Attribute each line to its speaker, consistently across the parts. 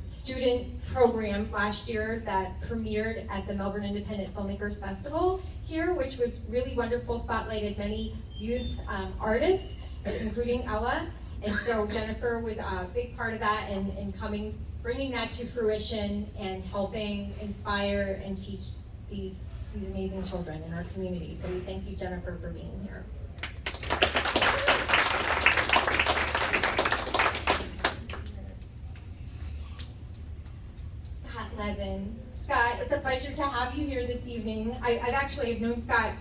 Speaker 1: student program last year that premiered at the Melbourne Independent Filmmakers Festival here, which was really wonderful, spotlighted many youth artists, including Ella. And so Jennifer was a big part of that and bringing that to fruition and helping inspire and teach these amazing children in our community. So we thank you, Jennifer, for being here. Scott Levin. Scott, it's a pleasure to have you here this evening. I've known Scott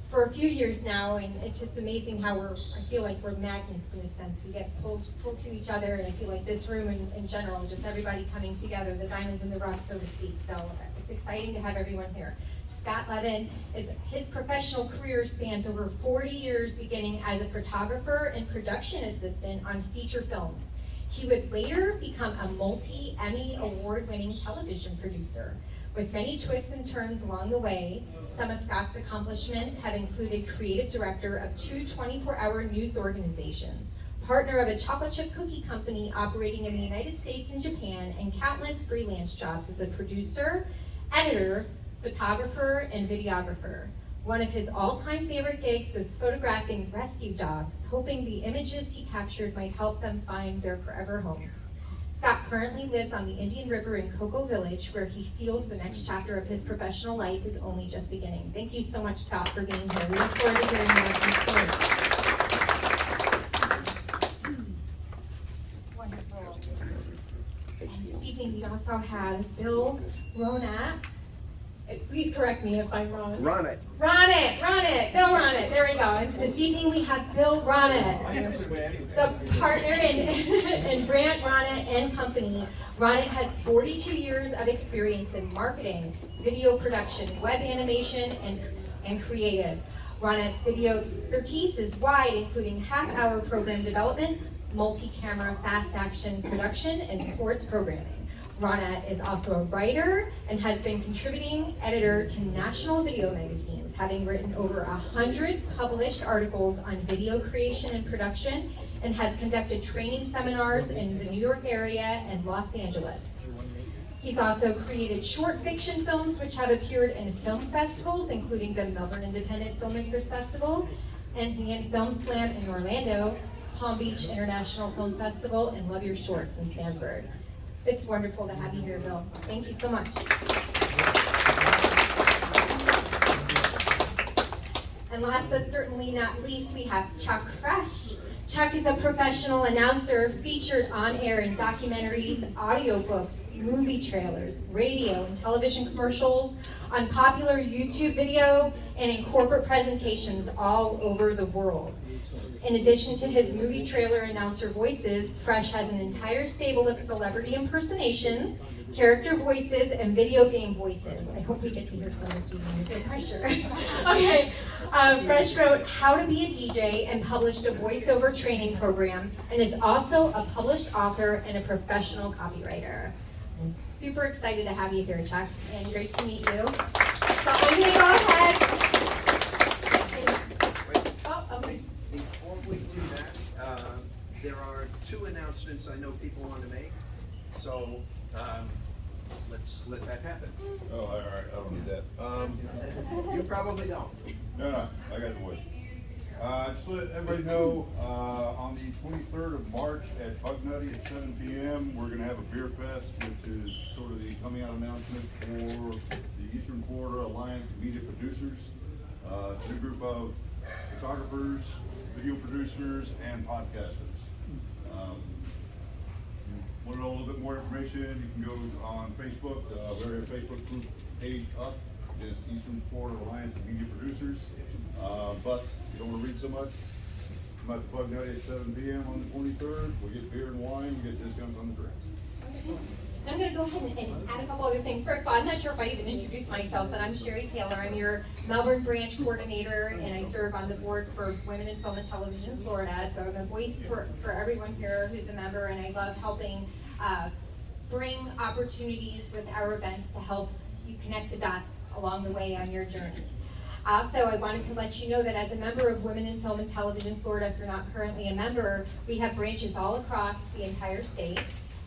Speaker 1: for a few years now, and it's just amazing how I feel like we're magnets in a sense. We get pulled to each other, and I feel like this room in general, just everybody coming together, the diamonds in the rough, so to speak. So it's exciting to have everyone here. Scott Levin, his professional career spans over 40 years, beginning as a photographer and production assistant on feature films. He would later become a multi-Emmy award-winning television producer. With many twists and turns along the way, some of Scott's accomplishments have included creative director of 2 24-hour news organizations, partner of a chocolate chip cookie company operating in the United States and Japan, and countless freelance jobs as a producer, editor, photographer, and videographer. One of his all-time favorite gigs was photographing rescue dogs, hoping the images he captured might help them find their forever homes. Scott currently lives on the Indian River in Cocoa Village, where he feels the next chapter of his professional life is only just beginning. Thank you so much, Scott, for being here. We look forward to hearing more of your story. Wonderful. And this evening we also have Bill Ronat. Please correct me if I'm wrong.
Speaker 2: Ronat.
Speaker 1: Bill Ronat, there we go. And this evening we have Bill Ronat, the partner in Brant Ronat and Company. Ronat has 42 years of experience in marketing, video production, web animation, and creative. Ronat's video expertise is wide, including half-hour program development, multi-camera fast action production, and sports programming. Ronat is also a writer and has been contributing editor to national video magazines, having written over 100 published articles on video creation and production, and has conducted training seminars in the New York area and Los Angeles. He's also created short fiction films which have appeared in film festivals, including the Melbourne Independent Filmmakers Festival, Enzian Film Slam in Orlando, Palm Beach International Film Festival, and Love Your Shorts in Sanford. It's wonderful to have you here, Bill. Thank you so much. And last but certainly not least, we have Chuck Fresh. Chuck is a professional announcer featured on air in documentaries, audiobooks, movie trailers, radio and television commercials, on popular YouTube video, and in corporate presentations all over the world. In addition to his movie trailer announcer voices, Fresh has an entire stable of celebrity impersonations, character voices, and video game voices. I hope we get to hear some this evening. No pressure. Okay. Fresh wrote How to Be a DJ and published a voiceover training program, and is also a published author and a professional copywriter. I'm super excited to have you here, Chuck, and great to meet you. So I'm going to go ahead.
Speaker 2: Before we do that, there are 2 announcements I know people want to make, so let's let that happen.
Speaker 3: Oh, all right, I don't need that.
Speaker 2: You probably don't.
Speaker 3: No, I got the voice. Just to let everybody know, on the 23rd of March at Bug Nutty at 7 p.m., we're going to have a beer fest, which is sort of the coming out announcement for the Eastern Florida Alliance of Media Producers. It's a group of photographers, video producers, and podcasters. Want to know a little bit more information, you can go on Facebook. We have a Facebook group page up. It's Eastern Florida Alliance of Media Producers. But if you don't want to read so much, come out to Bug Nutty at 7 p.m. on the 23rd. We get beer and wine, we get discounts on the drinks.
Speaker 1: I'm going to go ahead and add a couple other things. First of all, I'm not sure if I even introduced myself, but I'm Sherry Taylor. I'm your Melbourne branch coordinator, and I serve on the board for Women in Film and Television in Florida. So I'm a voice for everyone here who's a member, and I love helping bring opportunities with our events to help you connect the dots along the way on your journey. Also, I wanted to let you know that as a member of Women in Film and Television Florida, if you're not currently a member, we have branches all across the entire state.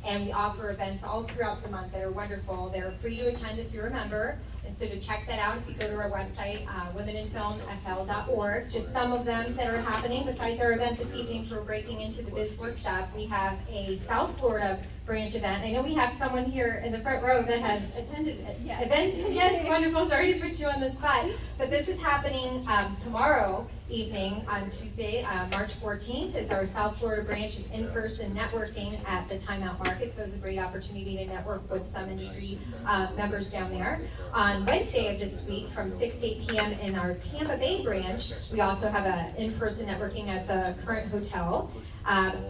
Speaker 1: And we offer events all throughout the month that are wonderful. They're free to attend if you're a member. And so to check that out, if you go to our website, womeninfilmfl.org, just some of them that are happening. Besides our event this evening for Breaking Into the Biz Workshop, we have a South Florida branch event. I know we have someone here in the front row that has attended events. Yes, wonderful. Sorry to put you on the spot. But this is happening tomorrow evening on Tuesday, March 14th, is our South Florida branch of in-person networking at the Timeout Market. So it's a great opportunity to network with some industry members down there. On Wednesday of this week from 6 to 8 p.m. in our Tampa Bay branch, we also have an in-person networking at the current hotel.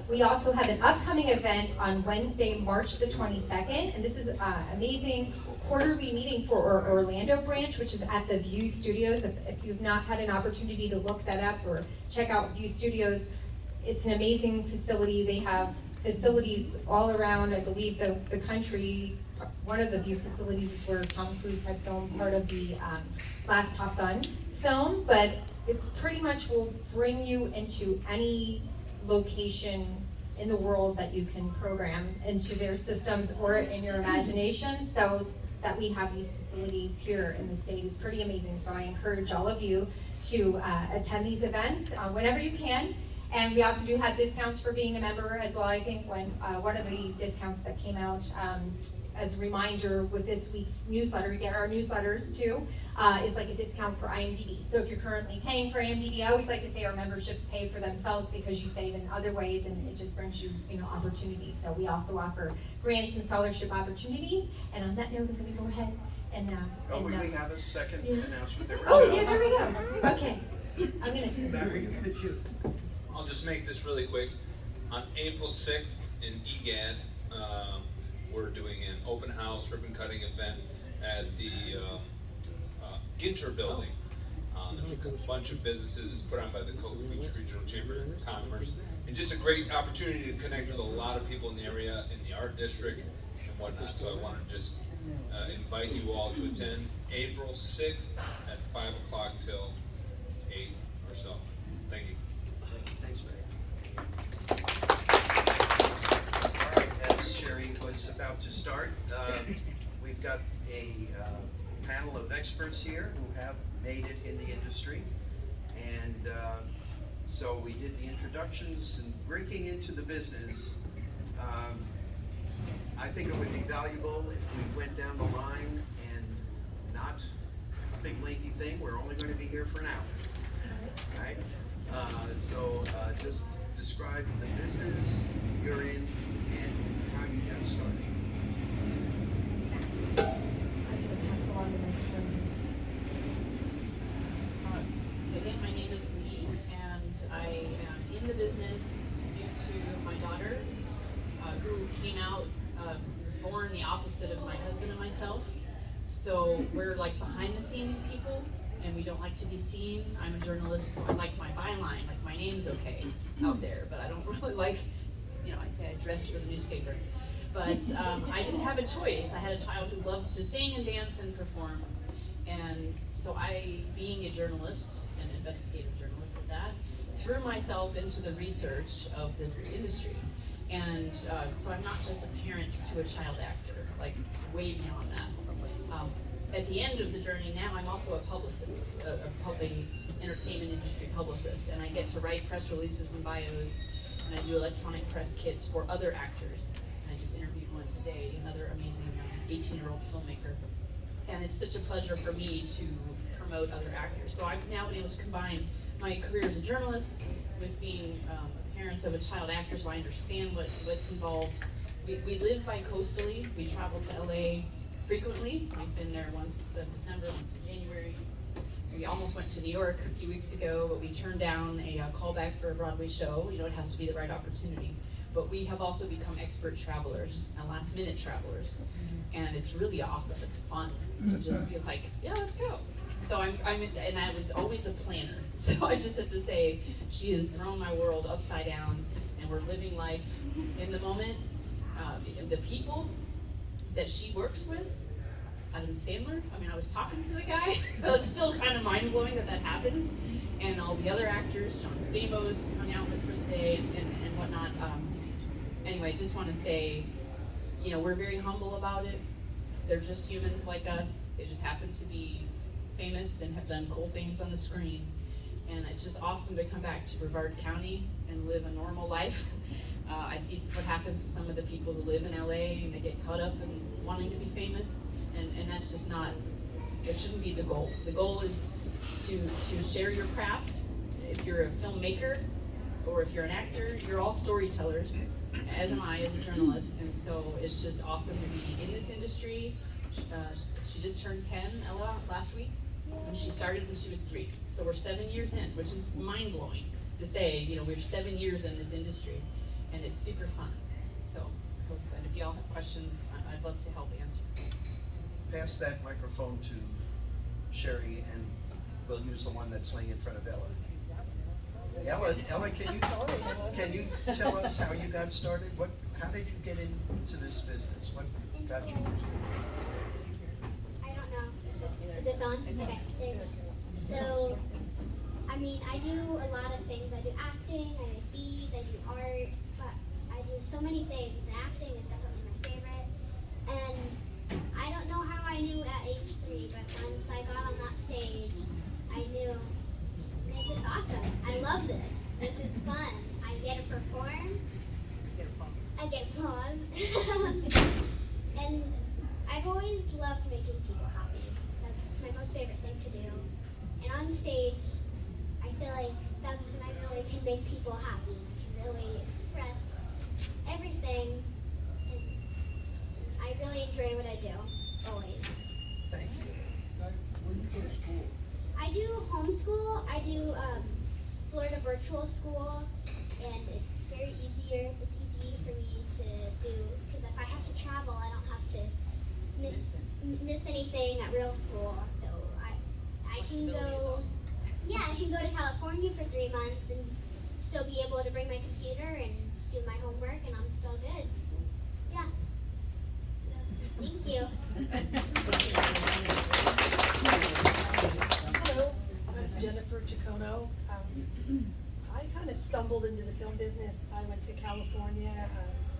Speaker 1: We also have an upcoming event on Wednesday, March the 22nd, and this is an amazing quarterly meeting for our Orlando branch, which is at the View Studios. If you've not had an opportunity to look that up or check out View Studios, it's an amazing facility. They have facilities all around, I believe, the country. One of the View facilities is where Tom Cruise had filmed part of the last Top Gun film, but it pretty much will bring you into any location in the world that you can program into their systems or in your imagination. So that we have these facilities here in the state is pretty amazing. So I encourage all of you to attend these events whenever you can. And we also do have discounts for being a member as well. I think when one of the discounts that came out as a reminder with this week's newsletter, we get our newsletters too, is like a discount for IMDb. So if you're currently paying for IMDb, I always like to say our memberships pay for themselves because you save in other ways and it just brings you, opportunities. So we also offer grants and scholarship opportunities. And on that note, I'm going to go ahead and
Speaker 2: we have a second announcement there.
Speaker 1: there we go. Okay. I'm going to
Speaker 2: Back with you.
Speaker 4: I'll just make this really quick. On April 6th in EGAD, we're doing an open house ribbon cutting event at the Ginter building. There's a bunch of businesses. It's put on by the Cocoa Beach Regional Chamber of Commerce. And just a great opportunity to connect with a lot of people in the area, in the art district and whatnot. So I want to just invite you all to attend April 6th at 5 o'clock till 8 or so. Thank you.
Speaker 2: Thanks, Mary. All right, as Sherry was about to start, we've got a panel of experts here who have made it in the industry. And so we did the introductions and breaking into the business. I think it would be valuable if we went down the line and not a big lengthy thing. We're only going to be here for an hour. Right? So just describe the business you're in and how you got started.
Speaker 1: I'm going to pass along the microphone.
Speaker 5: So again, my name is Lee, and I am in the business due to my daughter, who came out, was born the opposite of my husband and myself. So we're like behind the scenes people, and we don't like to be seen. I'm a journalist, so I like my byline, like my name's okay out there, but I don't really like, I'd say I dress for the newspaper. But I didn't have a choice. I had a child who loved to sing and dance and perform. And so I, being a journalist, an investigative journalist at that, threw myself into the research of this industry. And so I'm not just a parent to a child actor, like way beyond that. At the end of the journey now, I'm also a publicist, a entertainment industry publicist, and I get to write press releases and bios, and I do electronic press kits for other actors. And I just interviewed one today, another amazing 18-year-old filmmaker. And it's such a pleasure for me to promote other actors. So I've now been able to combine my career as a journalist with being a parent of a child actor, so I understand what's involved. We live bi-coastally. We travel to LA frequently. We've been there once in December, once in January. We almost went to New York a few weeks ago, but we turned down a callback for a Broadway show. It has to be the right opportunity. But we have also become expert travelers and last-minute travelers. And it's really awesome. It's fun to just be like, yeah, let's go. So and I was always a planner. So I just have to say, she has thrown my world upside down, and we're living life in the moment. The people that she works with, Adam Sandler, I was talking to the guy, but it's still kind of mind-blowing that happened. And all the other actors, John Stamos hung out with for the day and whatnot. Anyway, I just want to say, you know, we're very humble about it. They're just humans like us. They just happen to be famous and have done cool things on the screen. And it's just awesome to come back to Brevard County and live a normal life. I see what happens to some of the people who live in LA and they get caught up in wanting to be famous. And that's just not, it shouldn't be the goal. The goal is to share your craft. If you're a filmmaker or if you're an actor, you're all storytellers, as am I as a journalist. And so it's just awesome to be in this industry. She just turned 10, Ella, last week, and she started when she was 3. So we're 7 years in, which is mind-blowing to say, you know, we're 7 years in this industry, and it's super fun. So hope that if y'all have questions, I'd love to help answer.
Speaker 2: Pass that microphone to Sherry, and we'll use the one that's laying in front of Ella. Ella, can you tell us how you got started? How did you get into this business? What got you into it?
Speaker 6: I don't know. Is this on? Okay, there you go. So, I mean, I do a lot of things. I do acting, I do beads, I do art, but I do so many things. And acting is definitely my favorite. And I don't know how I knew at age 3, but once I got on that stage, I knew this is awesome. I love this. This is fun. I get to perform. I get applause. And I've always loved making people happy. That's my most favorite thing to do. And on stage, I feel like that's when I really can make people happy. I can really express everything. And I really enjoy what I do, always.
Speaker 2: Thank you.
Speaker 7: Where do you go to school?
Speaker 6: I do homeschool. I do Florida virtual school, and it's very easier. It's easy for me to do because if I have to travel, I don't have to miss anything at real school. So I can go. Yeah, I can go to California for 3 months and still be able to bring my computer and do my homework, and I'm still good. Yeah. Thank you.
Speaker 8: Hello, I'm Jennifer Giacono. I kind of stumbled into the film business. I went to California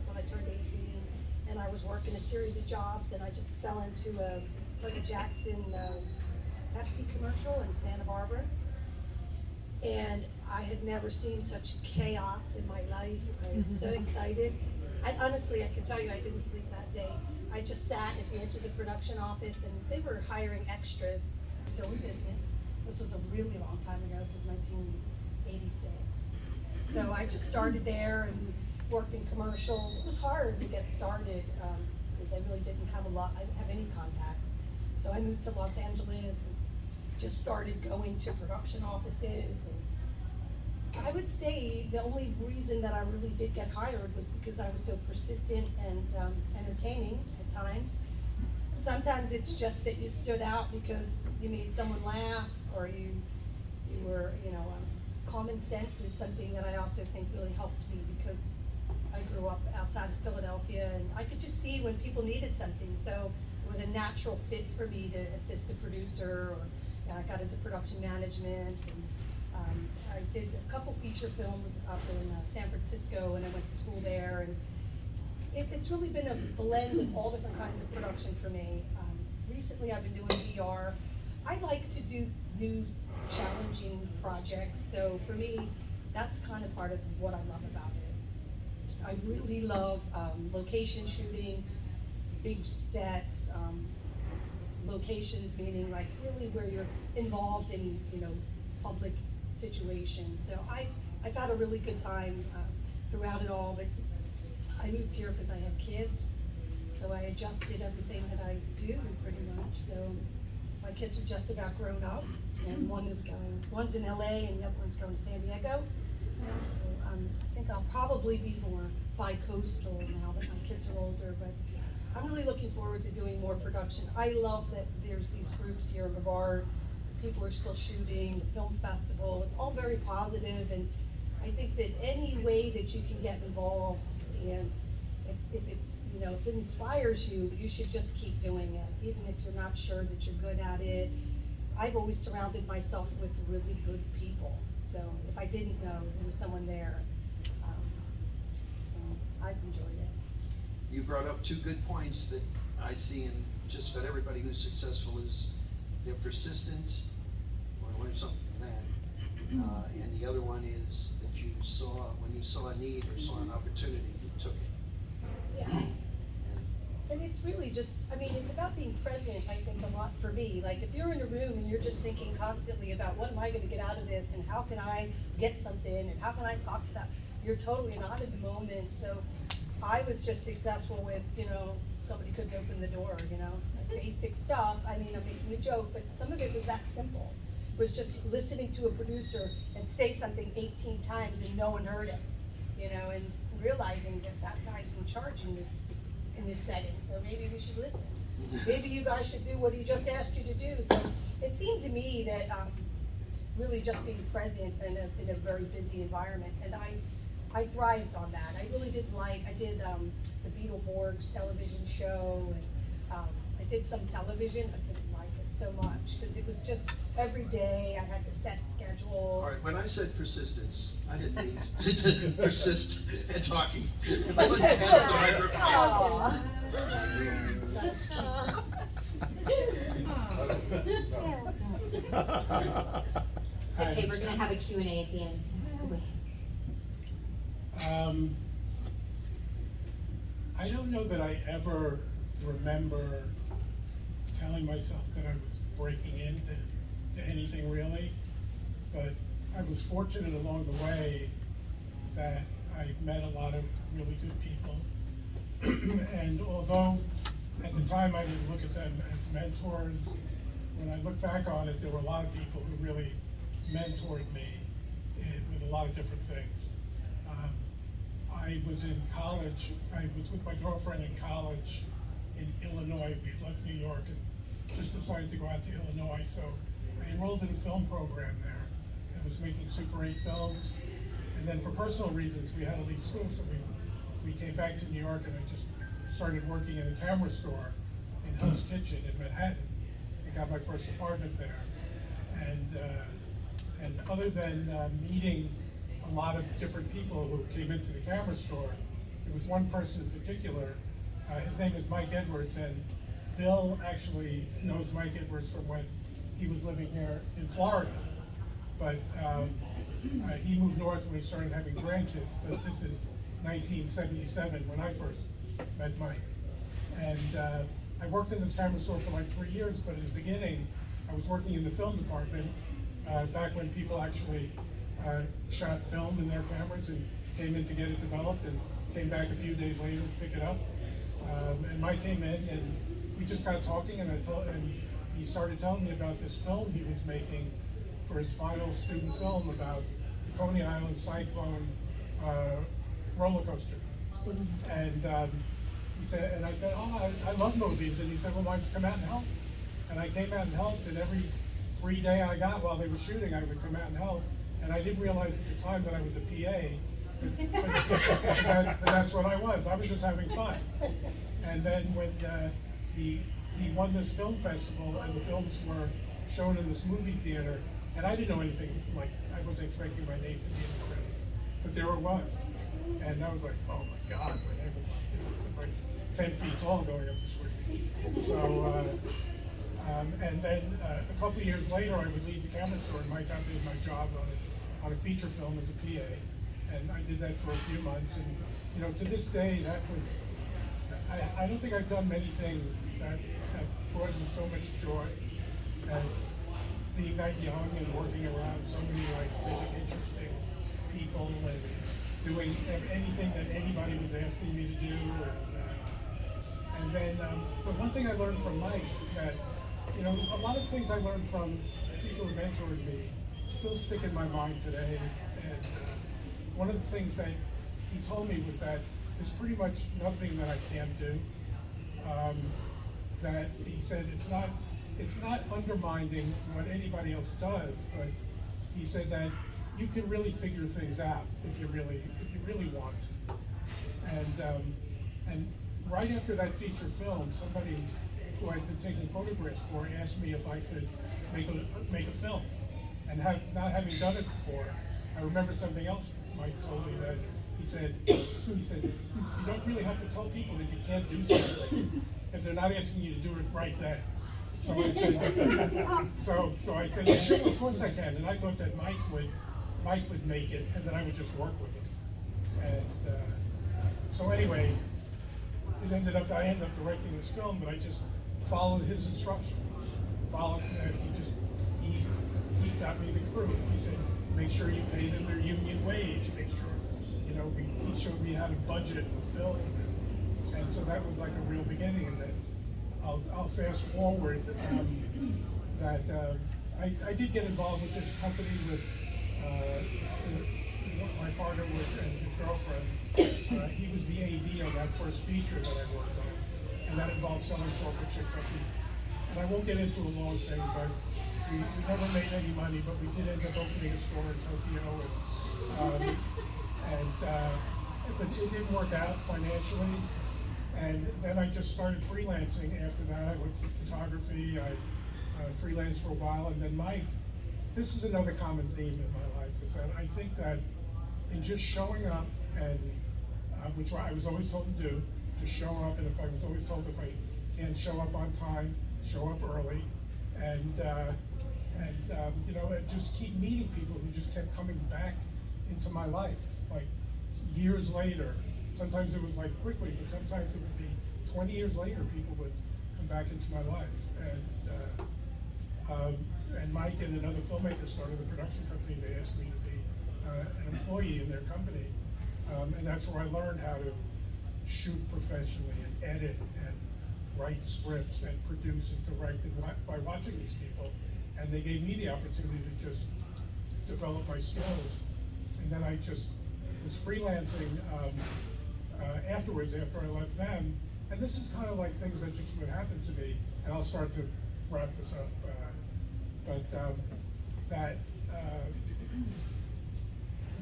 Speaker 8: when I turned 18, and I was working a series of jobs, and I just fell into a Jackson Pepsi commercial in Santa Barbara. And I had never seen such chaos in my life. I was so excited. Honestly, I can tell you I didn't sleep that day. I just sat at the edge of the production office, and they were hiring extras, still in business. This was a really long time ago. This was 1986. So I just started there and worked in commercials. It was hard to get started because I really didn't have I didn't have any contacts. So I moved to Los Angeles and just started going to production offices. And I would say the only reason that I really did get hired was because I was so persistent and entertaining at times. Sometimes it's just that you stood out because you made someone laugh, or you were, common sense is something that I also think really helped me because I grew up outside of Philadelphia, and I could just see when people needed something. So it was a natural fit for me to assist a producer, or I got into production management, and I did a couple feature films up in San Francisco, and I went to school there, and it's really been a blend of all different kinds of production for me. Recently I've been doing VR. I like to do new challenging projects, so for me that's kind of part of what I love about it. I really love location shooting, big sets, locations meaning like really where you're involved in public situations. So I've had a really good time throughout it all, but I moved here because I have kids, so I adjusted everything that I do pretty much. So my kids are just about grown up, and one's in LA and the other one's going to San Diego. So I think I'll probably be more bi-coastal now that my kids are older, but I'm really looking forward to doing more production. I love that there's these groups here in Brevard. People are still shooting, the film festival. It's all very positive, and I think that any way that you can get involved, and if it's, if it inspires you, you should just keep doing it, even if you're not sure that you're good at it. I've always surrounded myself with really good people. So if I didn't know, there was someone there. So I've enjoyed it.
Speaker 2: you brought up two good points that I see in just about everybody who's successful is they're persistent. I learned something from that. And the other one is that you saw, when you saw a need or saw an opportunity, you took it.
Speaker 8: Yeah. And it's really just, I mean, it's about being present, I think, a lot for me. Like, if you're in a room and you're just thinking constantly about what am I gonna get out of this, and how can I get something, and how can I talk to that, you're totally not in the moment. So I was just successful with, somebody couldn't open the door, like basic stuff. I mean, I'm making a joke, but some of it was that simple. It was just listening to a producer and say something 18 times and no one heard it, and realizing that that guy's in charge in this setting, so maybe we should listen. Maybe you guys should do what he just asked you to do. So it seemed to me that really just being present in a very busy environment, and I thrived on that. I really did I did the Beetleborgs television show, and I did some television. I didn't like it so much because it was just every day I had to set schedule.
Speaker 2: All right, when I said persistence, I didn't mean to persist at talking.
Speaker 8: Aw.
Speaker 1: Okay, we're gonna have a Q&A at the end.
Speaker 7: I don't know that I ever remember telling myself that I was breaking into anything really, but I was fortunate along the way that I met a lot of really good people. And although at the time I didn't look at them as mentors, when I look back on it, there were a lot of people who really mentored me with a lot of different things. I was in college, I was with my girlfriend in college in Illinois. We left New York and just decided to go out to Illinois, so I enrolled in a film program there that was making Super 8 films. And then for personal reasons, we had to leave school, so we came back to New York, and I just started working in a camera store in Hell's Kitchen in Manhattan. I got my first apartment there. And other than meeting a lot of different people who came into the camera store, there was one person in particular, his name is Mike Edwards, and Bill actually knows Mike Edwards from when he was living here in Florida. But he moved north when he started having grandkids, but this is 1977 when I first met Mike. And I worked in this camera store for like 3 years, but in the beginning, I was working in the film department, back when people actually shot film in their cameras and came in to get it developed and came back a few days later to pick it up. And Mike came in and we just got talking, and he started telling me about this film he was making for his final student film about the Coney Island cyclone roller coaster. And he said, and I said, oh, I love movies. And he said, well, why don't you come out and help? And I came out and helped, and every free day I got while they were shooting, I would come out and help. And I didn't realize at the time that I was a PA, but that's what I was. I was just having fun. And then when he won this film festival, and the films were shown in this movie theater, and I didn't know anything, like, I wasn't expecting my name to be in the credits, but there it was. And I was like, oh my God, my name was like 10 feet tall going up the screen. So, and then a couple of years later, I would leave the camera store, and Mike got me my job on a feature film as a PA, and I did that for a few months. And to this day, that was, I don't think I've done many things that have brought me so much joy as being that young and working around so many like really interesting people and doing anything that anybody was asking me to do. And then, but one thing I learned from Mike that, a lot of things I learned from people who mentored me still stick in my mind today. And one of the things that he told me was that there's pretty much nothing that I can't do. That he said it's not undermining what anybody else does, but he said that you can really figure things out if you really want to. And right after that feature film, somebody who I'd been taking photographs for asked me if I could make a film. And not having done it before, I remember something else Mike told me, that he said, you don't really have to tell people that you can't do something if they're not asking you to do it right then. So I said, so I said, sure, of course I can. And I thought that Mike would make it, and then I would just work with it. And so anyway, I ended up directing this film, but I just followed his instructions. He got me the crew. He said, make sure you pay them their union wage. Make sure, he showed me how to budget the film. And so that was like a real beginning. And then I'll fast forward that I did get involved with this company with my partner and his girlfriend. He was the AD on that first feature that I worked on, and that involved selling chocolate chip cookies. And I won't get into a long thing, but we never made any money, but we did end up opening a store in Tokyo, but it didn't work out financially. And then I just started freelancing after that. I went for photography, I freelanced for a while, and then Mike, this is another common theme in my life, is that I think that in just showing up, and which I was always told to do, just show up, and if I was always told if I can't show up on time, show up early, and just keep meeting people who just kept coming back into my life, like years later. Sometimes it was like quickly, but sometimes it would be 20 years later, people would come back into my life. And Mike and another filmmaker started a production company. They asked me to be an employee in their company. And that's where I learned how to shoot professionally and edit and write scripts and produce and direct by watching these people. And they gave me the opportunity to just develop my skills. And then I just was freelancing afterwards, after I left them. And this is kind of like things that just would happen to me. And I'll start to wrap this up.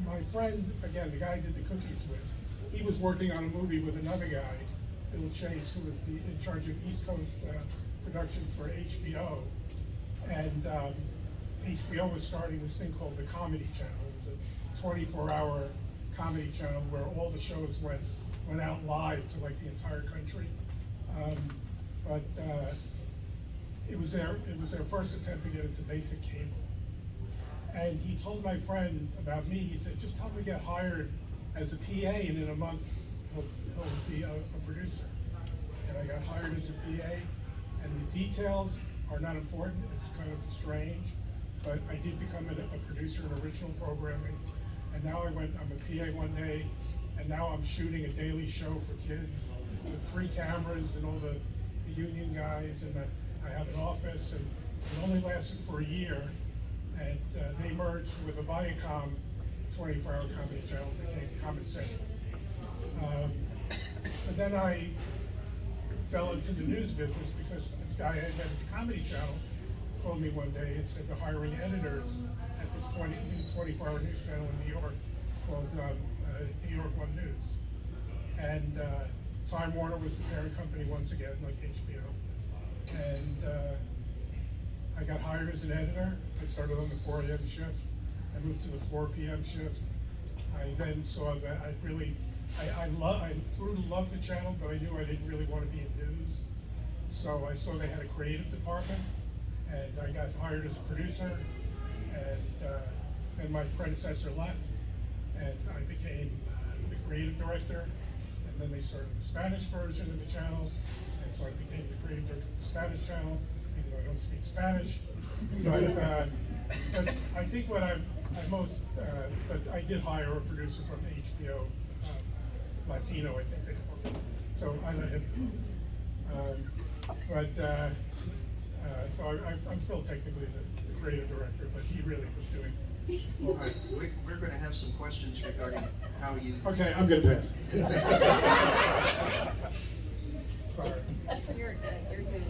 Speaker 7: My friend, again, the guy I did the cookies with, he was working on a movie with another guy, Bill Chase, who was in charge of East Coast production for HBO. And HBO was starting this thing called the Comedy Channel. It was a 24-hour comedy channel where all the shows went out live to like the entire country. It was their first attempt to get into basic cable. And he told my friend about me. He said, just tell him to get hired as a PA, and in a month he'll be a producer. And I got hired as a PA, and the details are not important. It's kind of strange, but I did become a producer in original programming. And now I'm a PA one day, and now I'm shooting a daily show for kids with 3 cameras and all the union guys, and I have an office, and it only lasted for a year. And they merged with a Viacom 24-hour comedy channel, became Comedy Central. But then I fell into the news business because the guy I had at the Comedy Channel called me one day and said they're hiring editors at this 24-hour news channel in New York called New York One News. And Time Warner was the parent company once again, like HBO. And I got hired as an editor. I started on the 4 a.m. shift. I moved to the 4 p.m. shift. I then saw that I grew to love the channel, but I knew I didn't really want to be in news. So I saw they had a creative department, and I got hired as a producer, and my predecessor left, and I became the creative director, and then they started the Spanish version of the channel, and so I became the creative director of the Spanish channel, even though I don't speak Spanish. But I think what I but I did hire a producer from HBO, Latino, I think they call it. So I let him go. So I'm still technically the creative director, but he really was doing.
Speaker 2: All right, we're going to have some questions regarding how you.
Speaker 7: Okay, I'm gonna pass. Sorry.
Speaker 5: You're good.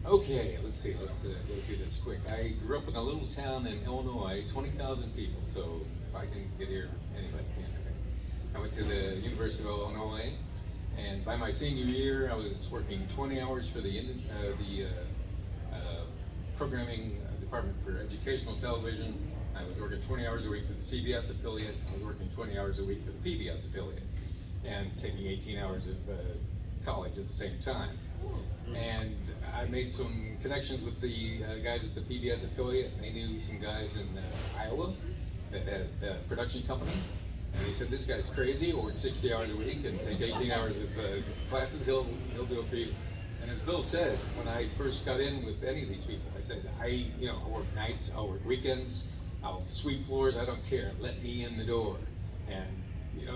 Speaker 9: Okay, let's see, let's go through this quick. I grew up in a little town in Illinois, 20,000 people, so if I can get here, anybody can. Okay. I went to the University of Illinois, and by my senior year, I was working 20 hours for the programming department for educational television, I was working 20 hours a week for the CBS affiliate. I was working 20 hours a week for the PBS affiliate, and taking 18 hours of college at the same time. And I made some connections with the guys at the PBS affiliate, and they knew some guys in Iowa that had a production company. And he said, this guy's crazy, he'll work 60 hours a week and take 18 hours of classes, he'll do it for you. And as Bill said, when I first got in with any of these people, I said, I'll work nights, I'll work weekends, I'll sweep floors, I don't care, let me in the door. And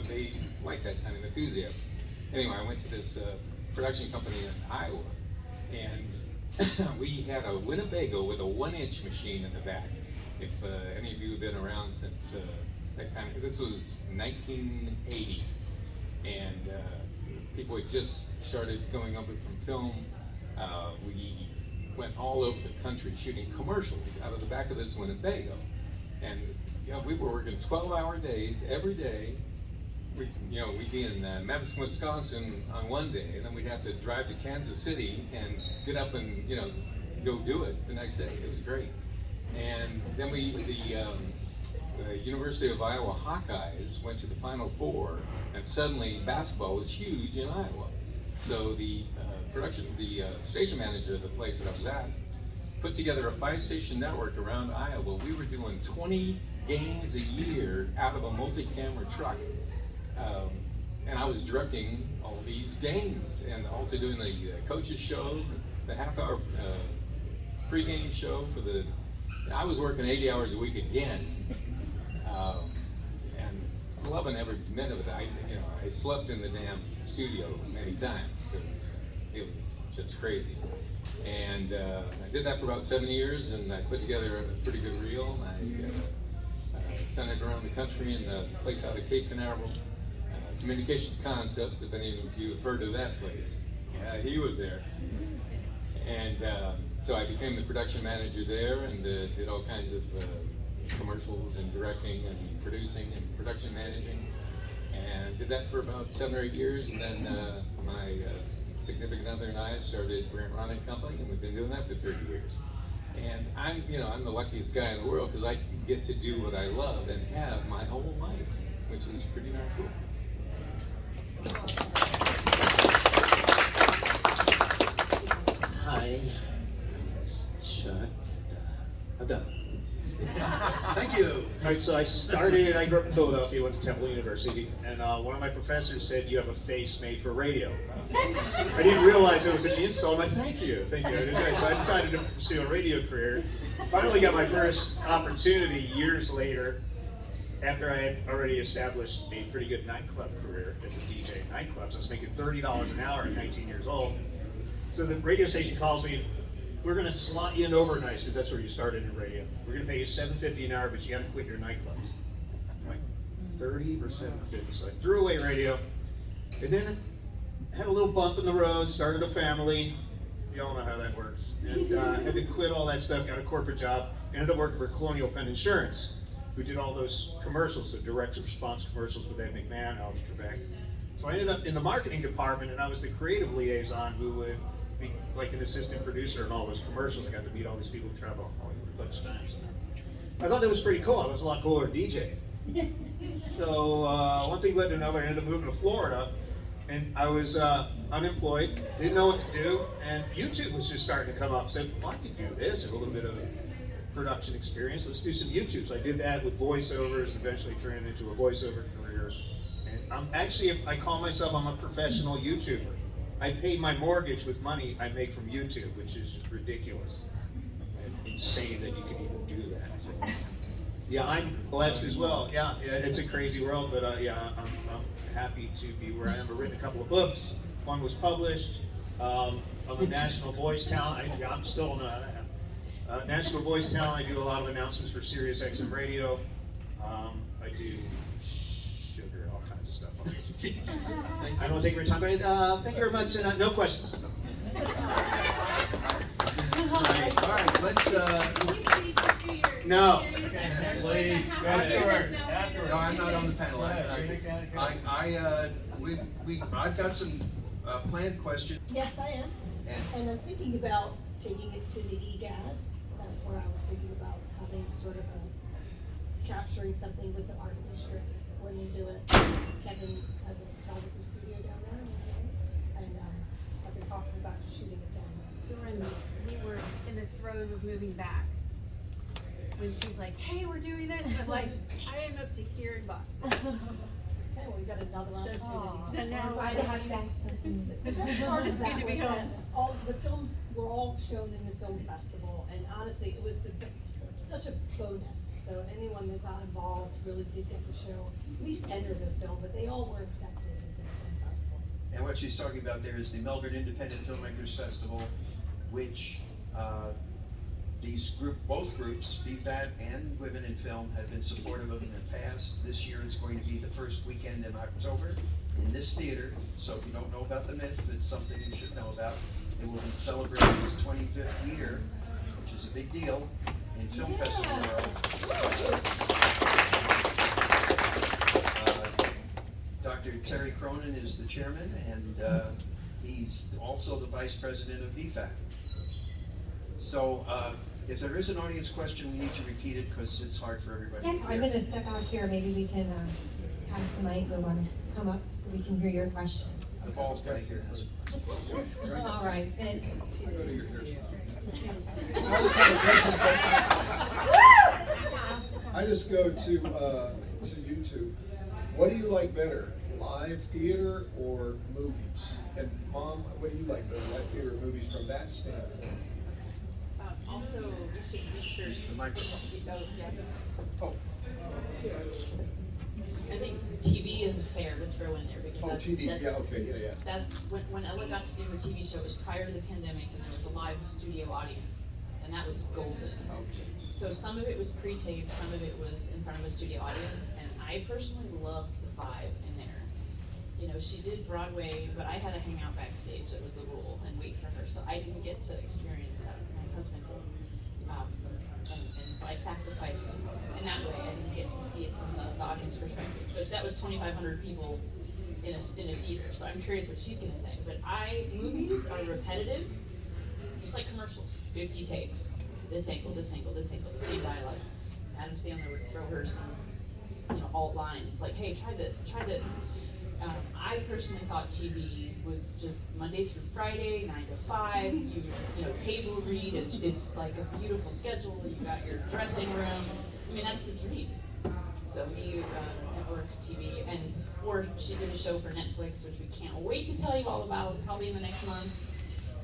Speaker 9: they like that kind of enthusiasm. Anyway, I went to this production company in Iowa, and we had a Winnebago with a 1-inch machine in the back. If any of you have been around since this was 1980, and people had just started going over from film. We went all over the country shooting commercials out of the back of this Winnebago, and we were working 12-hour days every day. We'd be in Madison, Wisconsin on one day, and then we'd have to drive to Kansas City and get up and go do it the next day. It was great. And then the University of Iowa Hawkeyes went to the Final Four, and suddenly basketball was huge in Iowa. So the station manager of the place that I was at put together a 5-station network around Iowa. We were doing 20 games a year out of a multi-camera truck. And I was directing all these games and also doing the coaches show, the half-hour pregame show I was working 80 hours a week again, and loving every minute of it. I slept in the damn studio many times because it was just crazy. And I did that for about 7 years, and I put together a pretty good reel. I sent it around the country in a place out of Cape Canaveral, Communications Concepts, if any of you have heard of that place. Yeah, he was there. And so I became the production manager there, and did all kinds of commercials and directing and producing and production managing, and did that for about 7 or 8 years. And then my significant other and I started Grant Ron & Company, and we've been doing that for 30 years. And I'm the luckiest guy in the world because I get to do what I love and have my whole life, which is pretty darn cool.
Speaker 10: Hi, Chuck. I'm done.
Speaker 2: Thank you.
Speaker 10: All right, so I grew up in Philadelphia, went to Temple University, and one of my professors said, you have a face made for radio. I didn't realize it was an insult. I'm like, thank you. So I decided to pursue a radio career. Finally got my first opportunity years later, after I had already established a pretty good nightclub career as a DJ at nightclubs. I was making $30 an hour at 19 years old. So the radio station calls me, we're going to slot you in overnights, because that's where you started in radio. We're going to pay you $7.50 an hour, but you got to quit your nightclubs. I'm like, 30 or 7.50? So I threw away radio, and then had a little bump in the road, started a family. You all know how that works. And had to quit all that stuff, got a corporate job, ended up working for Colonial Penn Insurance, who did all those commercials, the direct response commercials with Ed McMahon, Alex Trebek. So I ended up in the marketing department, and I was the creative liaison who would be like an assistant producer in all those commercials. I got to meet all these people who travel Hollywood a bunch of times. I thought that was pretty cool. I was a lot cooler than DJ. So one thing led to another. I ended up moving to Florida, and I was unemployed, didn't know what to do, and YouTube was just starting to come up. Said, well, I can do this, and a little bit of production experience. Let's do some YouTube. So I did that with voiceovers, and eventually turned into a voiceover career. And I call myself, I'm a professional YouTuber. I pay my mortgage with money I make from YouTube, which is ridiculous and insane that you can even do that. So, yeah, I'm blessed as well. Yeah, it's a crazy world, but I'm happy to be where I am. I've written a couple of books. One was published. I'm a national voice talent. I'm still not national voice talent. I do a lot of announcements for Sirius XM Radio. I do sugar, all kinds of stuff. I don't take your time, but thank you very much, and no questions.
Speaker 2: All right, let's.
Speaker 10: No.
Speaker 7: Please,
Speaker 2: Afterwards. No, I'm not on the panel. I've got some planned questions.
Speaker 8: Yes, I am. And I'm thinking about taking it to the EGAD. That's where I was thinking about having sort of capturing something with the art district when we do it. Kevin has a photography studio down there, and I've been talking about shooting it down there.
Speaker 11: We were in the throes of moving back. When she's like, hey, we're doing this, I'm like, I am up to here in Boston.
Speaker 8: Okay, well, we've got another opportunity.
Speaker 11: And now,
Speaker 1: Glad to have you back.
Speaker 8: The best part
Speaker 11: It's
Speaker 8: of
Speaker 11: good
Speaker 8: that
Speaker 11: to be
Speaker 8: was that
Speaker 11: home.
Speaker 8: all the films were all shown in the film festival, and honestly, it was such a bonus. So anyone that got involved really did get to show, at least enter the film, but they all were accepted into the film festival.
Speaker 2: And what she's talking about there is the Melbourne Independent Filmmakers Festival, which both groups, BFAT and Women in Film, have been supportive of in the past. This year it's going to be the first weekend in October in this theater. So if you don't know about the myth, it's something you should know about. It will be celebrating its 25th year, which is a big deal in film festival world. Dr. Terry Cronin is the chairman, and he's also the vice president of BFAT. So if there is an audience question, we need to repeat it because it's hard for everybody
Speaker 1: Yes,
Speaker 2: to
Speaker 1: I'm
Speaker 2: hear.
Speaker 1: gonna step out here, maybe we can pass the mic or wanna come up so we can hear your question.
Speaker 2: The bald guy here.
Speaker 1: All right, and
Speaker 12: I just go to YouTube. What do you like better, live theater or movies? And Mom, what do you like better, live theater or movies from that standpoint?
Speaker 5: Also, we should research.
Speaker 2: Here's the microphone.
Speaker 5: Oh, yeah.
Speaker 12: Oh,
Speaker 5: I think TV is fair to throw in there because
Speaker 12: oh,
Speaker 5: that's,
Speaker 12: TV,
Speaker 5: that's,
Speaker 12: yeah, okay, yeah.
Speaker 5: that's when Ella got to do her TV show, it was prior to the pandemic, and there was a live studio audience, and that was golden.
Speaker 12: Okay.
Speaker 5: So some of it was pre-taped, some of it was in front of a studio audience, and I personally loved the vibe in there. You know, she did Broadway, but I had to hang out backstage, that was the rule, and wait for her, so I didn't get to experience that. My husband did. And so I sacrificed in that way. I didn't get to see it from the audience perspective. But that was 2,500 people in a theater, so I'm curious what she's gonna say. But movies are repetitive, just like commercials. 50 takes. This angle, this angle, this angle, the same dialogue. Adam Sandler would throw her some, alt lines like, "Hey, try this, try this." I personally thought TV was just Monday through Friday, 9 to 5. Table read. It's like a beautiful schedule. You got your dressing room. I mean, that's the dream. So network TV, or she did a show for Netflix, which we can't wait to tell you all about, probably in the next month.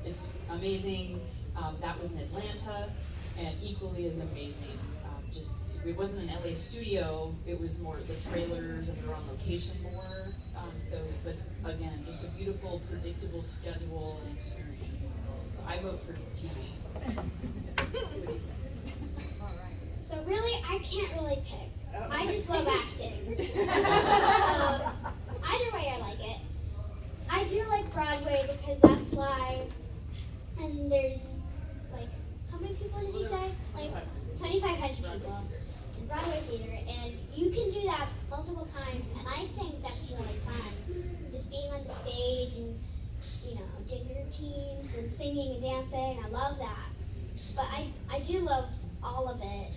Speaker 5: It's amazing. That was in Atlanta, and equally as amazing. It wasn't an LA studio, it was more the trailers and we were on location more. But again, just a beautiful, predictable schedule and experience. So I vote for TV.
Speaker 6: So really, I can't really pick. I just love acting. Either way, I like it. I do like Broadway because that's live, and there's how many people did you say? 2,500 people in Broadway theater, and you can do that multiple times, and I think that's really fun. Just being on the stage and doing your routines and singing and dancing. I love that. But I do love all of it.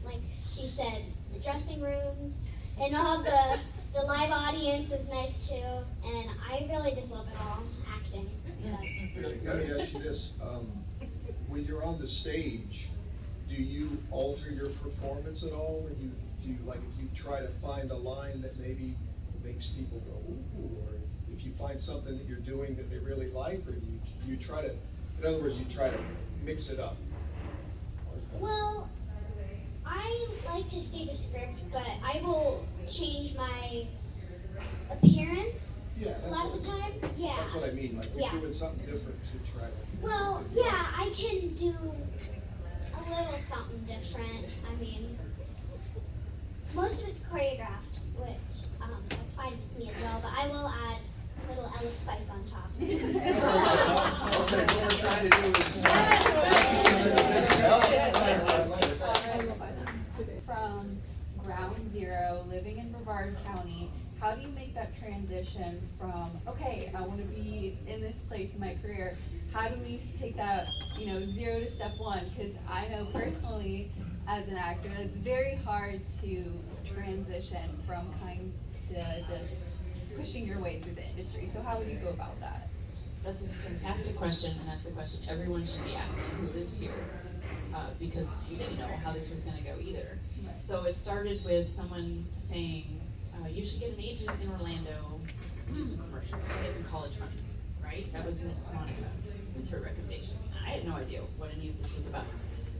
Speaker 6: Like she said, the dressing rooms and all the live audience was nice too. And I really just love it all. Acting. Yes.
Speaker 12: Let me ask you this, when you're on the stage, do you alter your performance at all? When if you try to find a line that maybe makes people go, ooh, or if you find something that you're doing that they really like, or you try to, in other words, you try to mix it up?
Speaker 6: Well, I like to stay to script, but I will change my appearance a lot of the time. Yeah.
Speaker 12: That's what I mean, like you're doing something different to try to.
Speaker 6: Well, yeah, I can do a little something different. I mean, most of it's choreographed, which that's fine with me as well, but I will add a little Ella spice on top.
Speaker 2: Okay, what we're trying to do is
Speaker 13: From ground zero, living in Brevard County, how do you make that transition from, okay, I want to be in this place in my career? how do we take that, 0 to step 1? Because I know personally, as an actor, it's very hard to transition from kind of just pushing your way through the industry. So how would you go about that?
Speaker 5: That's a fantastic question, and that's the question everyone should be asking who lives here, because we didn't know how this was going to go either. So it started with someone saying, you should get an agent in Orlando, which is a commercial, so get some college money, right? That was Mrs. Monica, was her recommendation. I had no idea what any of this was about.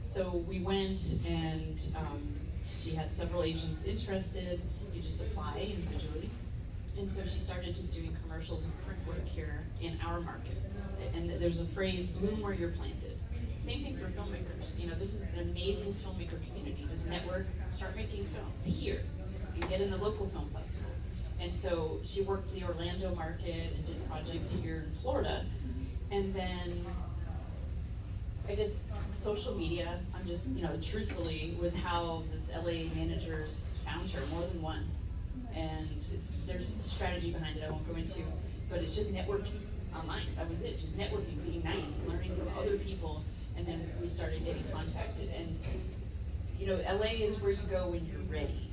Speaker 5: So we went, and she had several agents interested. You just apply individually. And so she started just doing commercials and print work here in our market. And there's a phrase, bloom where you're planted. Same thing for filmmakers. This is an amazing filmmaker community. Just network, start making films here, and get in a local film festival. And so she worked the Orlando market and did projects here in Florida. And then I just, social media, I'm just, truthfully, was how this LA managers found her, more than one. And there's a strategy behind it I won't go into, but it's just networking online. That was it, just networking, being nice, learning from other people, and then we started getting contacted. And LA is where you go when you're ready,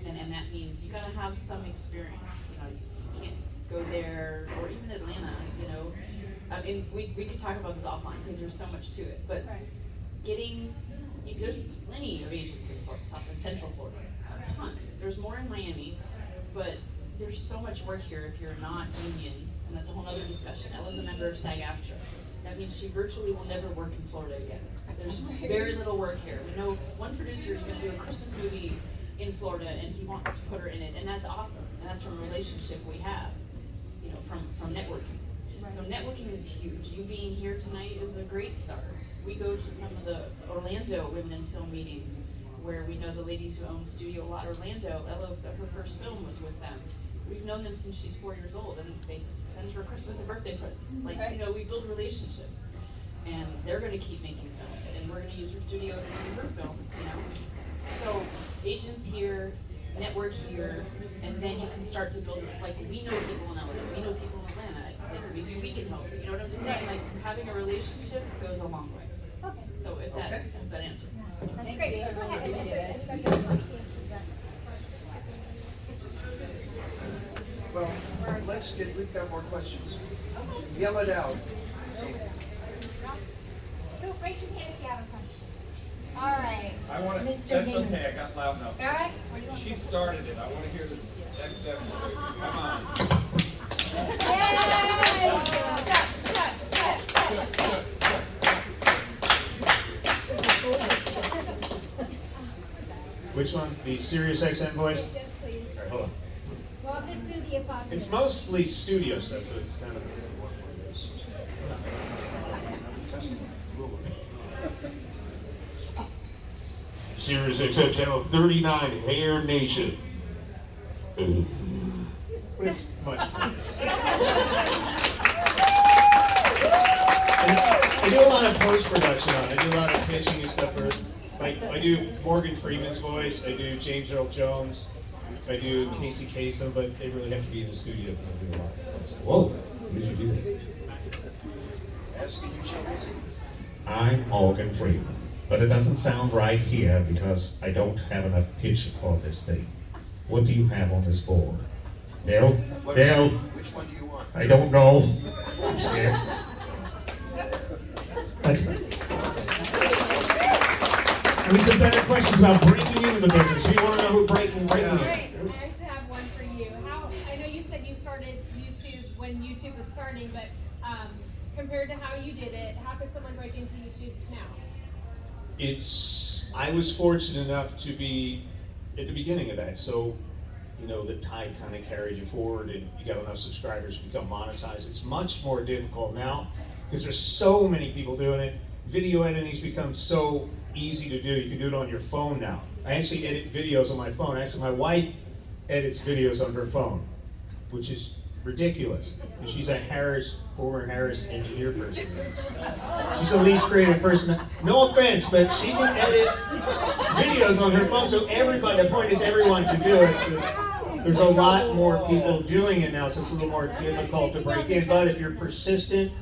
Speaker 5: and that means you gotta have some experience. You can't go there, or even Atlanta. I mean, we could talk about this offline because there's so much to it, but there's plenty of agents in South and Central Florida, a ton. There's more in Miami. But there's so much work here if you're not union, and that's a whole other discussion. Ella's a member of SAG-AFTRA. That means she virtually will never work in Florida again. There's very little work here. We know one producer is going to do a Christmas movie in Florida, and he wants to put her in it, and that's awesome. And that's from a relationship we have, from networking. So networking is huge. You being here tonight is a great start. We go to some of the Orlando Women in Film meetings, where we know the ladies who own Studio Lot Orlando. Ella, her first film was with them. We've known them since she's 4 years old, and they send her Christmas and birthday presents. We build relationships, and they're going to keep making films, and we're going to use her studio to do her films. So agents here, network here, and then you can start to build. We know people in LA, we know people in Atlanta. Maybe we can help. You know what I'm just saying? Having a relationship goes a long way.
Speaker 1: Okay.
Speaker 5: So if that answers.
Speaker 1: That's great. Go ahead.
Speaker 2: Well, we've got more questions. Yell it out.
Speaker 1: Go, raise your hand if you have a question. All right.
Speaker 14: I want to,
Speaker 1: Mr.
Speaker 14: that's
Speaker 1: Hayden.
Speaker 14: okay, I got loud enough.
Speaker 1: All right. What do you want?
Speaker 14: She started it, I want to hear this X7 voice. Come on.
Speaker 1: Yay!
Speaker 10: Which one? The Sirius XM voice?
Speaker 6: Yes, please.
Speaker 10: All right, hold on.
Speaker 6: Well, just do the apocalypse.
Speaker 10: It's mostly studio stuff, so it's kind of.
Speaker 15: Sirius XM Channel 39, Hair Nation.
Speaker 10: It's much. I do a lot of post-production on it. I do a lot of pitching and stuff. I do Morgan Freeman's voice. I do James Earl Jones. I do Casey Kasem, but they really have to be in the studio to do a lot.
Speaker 15: Whoa, you should do that.
Speaker 2: Asking you, Chelsea.
Speaker 15: I'm Morgan Freeman, but it doesn't sound right here because I don't have enough pitch for this thing. What do you have on this board? Bill? Bill?
Speaker 2: Which one do you want?
Speaker 15: I don't know. I'm scared.
Speaker 10: I mean, some better questions about breaking into the business. We want to know who breaking in.
Speaker 11: Right. I actually have one for you. I know you said you started YouTube when YouTube was starting, but compared to how you did it, how could someone break into YouTube now?
Speaker 10: I was fortunate enough to be at the beginning of that, so the tide kind of carried you forward, and you got enough subscribers to become monetized. It's much more difficult now because there's so many people doing it. Video editing's become so easy to do. You can do it on your phone now. I actually edit videos on my phone. Actually, my wife edits videos on her phone, which is ridiculous. And she's a former Harris engineer person. She's the least creative person. No offense, but she can edit videos on her phone, so everybody, the point is everyone can do it. So there's a lot more people doing it now, so it's a little more difficult to break in. But if you're persistent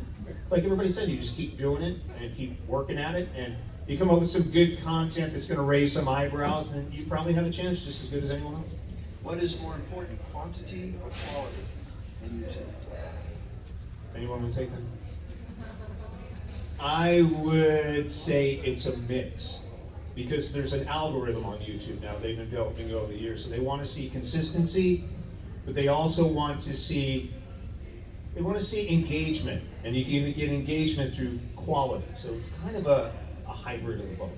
Speaker 10: it's like everybody said, you just keep doing it and keep working at it, and you come up with some good content that's going to raise some eyebrows, and you probably have a chance just as good as anyone else.
Speaker 2: What is more important, quantity or quality in YouTube?
Speaker 10: Anyone want to take that? I would say it's a mix, because there's an algorithm on YouTube now they've been developing over the years, so they want to see consistency, but they also want to see engagement, and you can even get engagement through quality. So it's kind of a hybrid of both.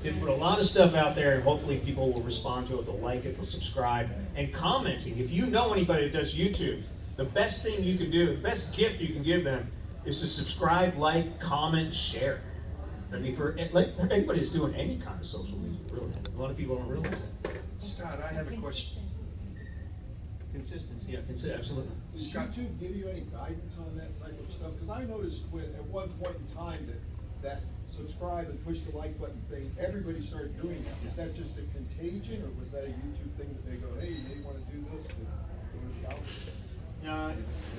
Speaker 10: So you put a lot of stuff out there, and hopefully people will respond to it, they'll like it, they'll subscribe, and commenting. If you know anybody that does YouTube, the best thing you can do, the best gift you can give them is to subscribe, like, comment, share. I mean, for anybody that's doing any kind of social media, really. A lot of people don't realize that.
Speaker 2: Scott, I have a question.
Speaker 10: Consistency, yeah, absolutely.
Speaker 12: Does YouTube give you any guidance on that type of stuff? Because I noticed at one point in time that subscribe and push the like button thing, everybody started doing that. Was that just a contagion, or was that a YouTube thing that they go, hey, you may want to do this?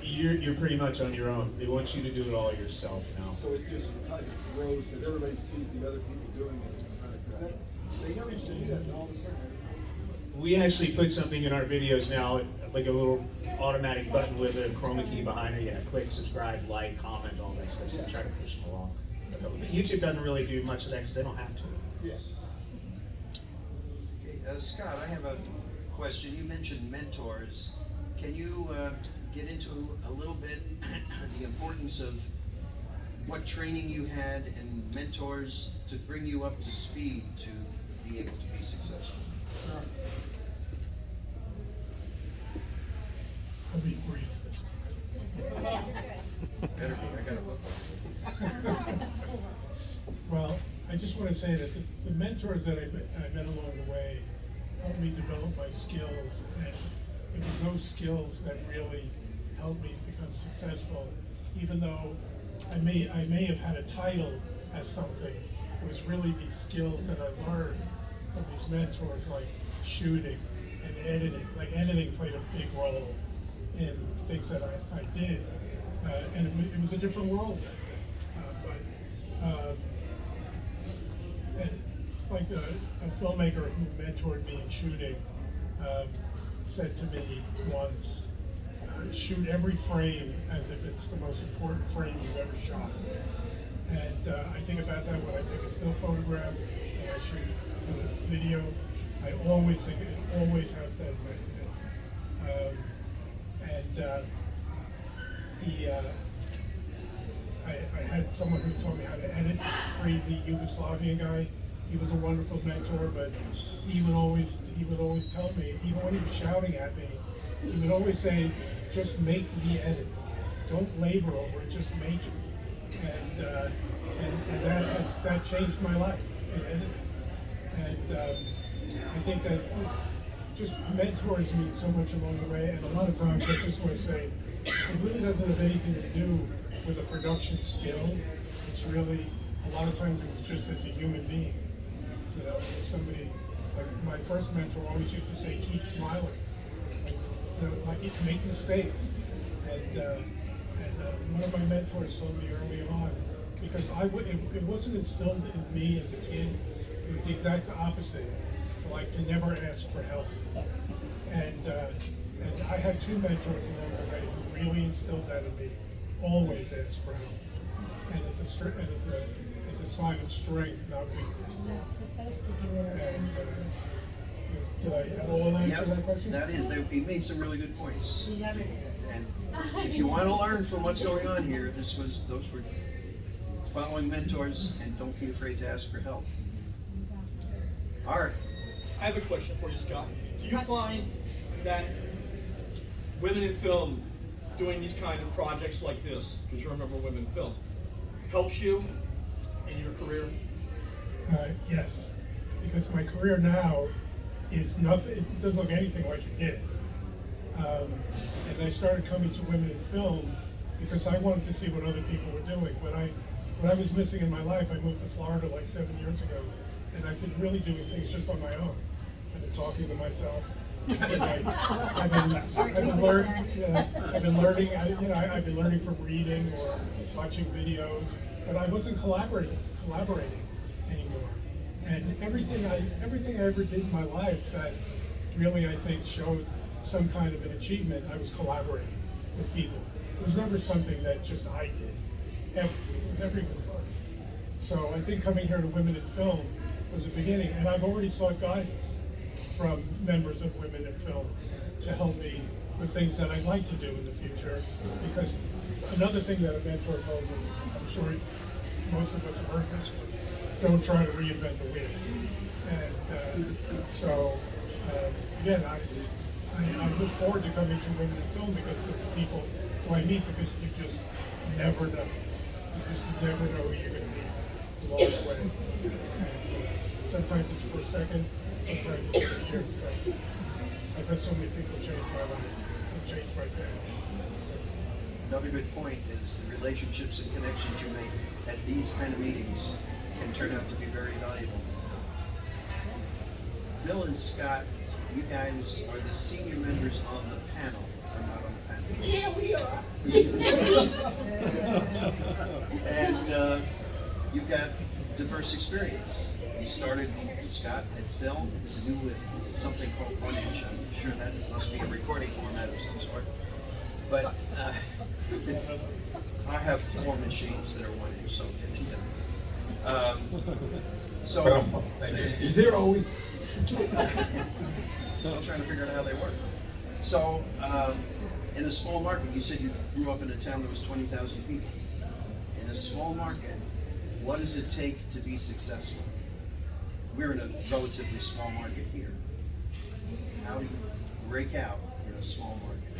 Speaker 10: You're pretty much on your own. They want you to do it all yourself now.
Speaker 12: So it just kind of grows because everybody sees the other people doing it. They never used to do that, and all of a sudden.
Speaker 10: We actually put something in our videos now, like a little automatic button with a chroma key behind it. Yeah, click, subscribe, like, comment, all that stuff. So try to push them along. But YouTube doesn't really do much of that because they don't have to.
Speaker 12: Yeah.
Speaker 2: Okay, Scott, I have a question. You mentioned mentors. Can you get into a little bit the importance of what training you had and mentors to bring you up to speed to be able to be successful?
Speaker 7: Sure. I'll be brief this time.
Speaker 2: Better be, I got a book.
Speaker 7: Well, I just want to say that the mentors that I met along the way helped me develop my skills, and it was those skills that really helped me become successful. Even though I may have had a title as something, it was really these skills that I learned from these mentors, like shooting and editing. Like editing played a big role in things that I did, and it was a different world then. And like a filmmaker who mentored me in shooting said to me once, shoot every frame as if it's the most important frame you've ever shot. And I think about that when I take a still photograph, and I shoot a video. I always think it always has that in my head. I had someone who taught me how to edit, this crazy Yugoslavian guy. He was a wonderful mentor, but he would always tell me, even when he was shouting at me, he would always say, just make the edit. Don't labor over it, just make it. And that changed my life in editing. And I think that just mentors me so much along the way, and a lot of times I just want to say, it really doesn't have anything to do with a production skill. It's really, a lot of times it was just as a human being. You know, somebody, like my first mentor always used to say, keep smiling. Like make mistakes. And one of my mentors told me early on, because it wasn't instilled in me as a kid, it was the exact opposite. So like to never ask for help. And I had two mentors along the way who really instilled that in me. Always ask for help. And it's a sign of strength, not weakness.
Speaker 16: You're not supposed to do it.
Speaker 7: Did I all answer that question?
Speaker 2: That is, he made some really good points. And if you want to learn from what's going on here, those were following mentors, and don't be afraid to ask for help. All right.
Speaker 17: I have a question for you, Scott. Do you find that women in film doing these kind of projects like this, because you're a member of Women in Film, helps you in your career?
Speaker 7: Yes, because my career now is nothing. It doesn't look anything like it did. And I started coming to Women in Film because I wanted to see what other people were doing. When I was missing in my life, I moved to Florida like 7 years ago, and I've been really doing things just on my own. I've been talking to myself, I've been learning, I've been learning from reading or watching videos, but I wasn't collaborating anymore. And everything I ever did in my life that really, I think, showed some kind of an achievement, I was collaborating with people. It was never something that just I did. It was everyone's part. So I think coming here to Women in Film was the beginning, and I've already sought guidance from members of Women in Film to help me with things that I'd like to do in the future. Because another thing that a mentor told me, I'm sure most of us have heard this, don't try to reinvent the wheel. And again, I look forward to coming to Women in Film because of the people who I meet, because you just never know. You just never know who you're going to meet along the way. And, sometimes it's for a second, sometimes it's for years. So I've had so many people change my life and change my family.
Speaker 2: Another good point is the relationships and connections you make at these kind of meetings can turn out to be very valuable. Bill and Scott, you guys are the senior members on the panel. I'm not on the panel.
Speaker 11: Yeah, we are.
Speaker 2: And you've got diverse experience. You started, Scott, at film, you with something called 1 inch. I'm sure that must be a recording format of some sort. But I have 4 machines that are 1 inch, so
Speaker 9: Zero.
Speaker 2: Still trying to figure out how they work. So, in a small market, you said you grew up in a town that was 20,000 people. In a small market, what does it take to be successful? We're in a relatively small market here. How do you break out in a small market?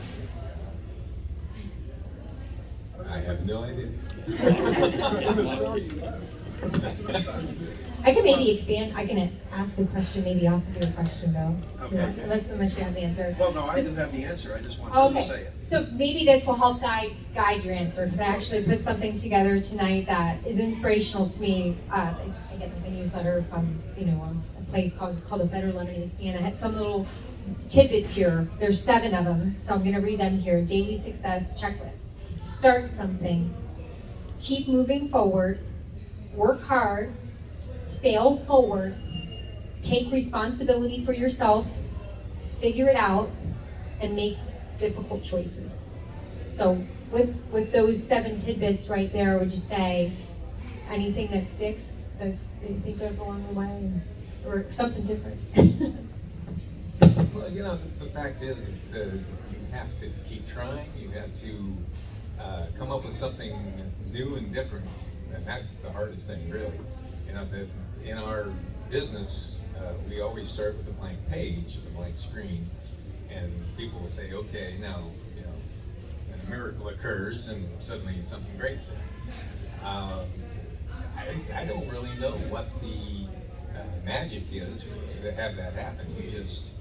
Speaker 9: I have no idea.
Speaker 1: I can maybe expand, I can ask a question maybe off of your question though.
Speaker 2: Okay.
Speaker 1: Unless you have the answer.
Speaker 2: Well, no, I do have the answer, I just wanted to say
Speaker 1: Okay,
Speaker 2: it.
Speaker 1: so maybe this will help guide your answer, because I actually put something together tonight that is inspirational to me. I get like a newsletter from, a place called A Better Lemonade Stand. I had some little tidbits here. There's 7 of them, so I'm gonna read them here. Daily success checklist. Start something, keep moving forward, work hard, fail forward, take responsibility for yourself, figure it out, and make difficult choices. So with those 7 tidbits right there, would you say anything that sticks that you think of along the way, or something different?
Speaker 9: Well, the fact is that you have to keep trying. You have to come up with something new and different, and that's the hardest thing, really. In our business, we always start with a blank page, a blank screen, and people will say, okay, now, and a miracle occurs and suddenly something great's I don't really know what the magic is to have that happen. You just,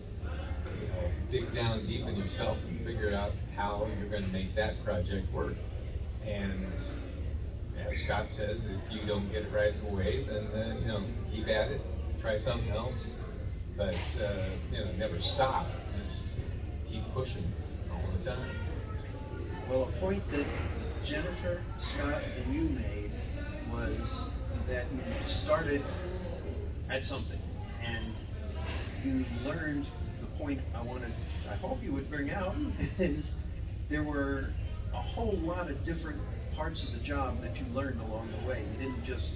Speaker 9: dig down deep in yourself and figure out how you're going to make that project work. And as Scott says, if you don't get it right away, then keep at it, try something else, but never stop. Just keep pushing all the time.
Speaker 2: Well, a point that Jennifer, Scott, and you made was that you started at something, and you learned the point I hope you would bring out is there were a whole lot of different parts of the job that you learned along the way. You didn't just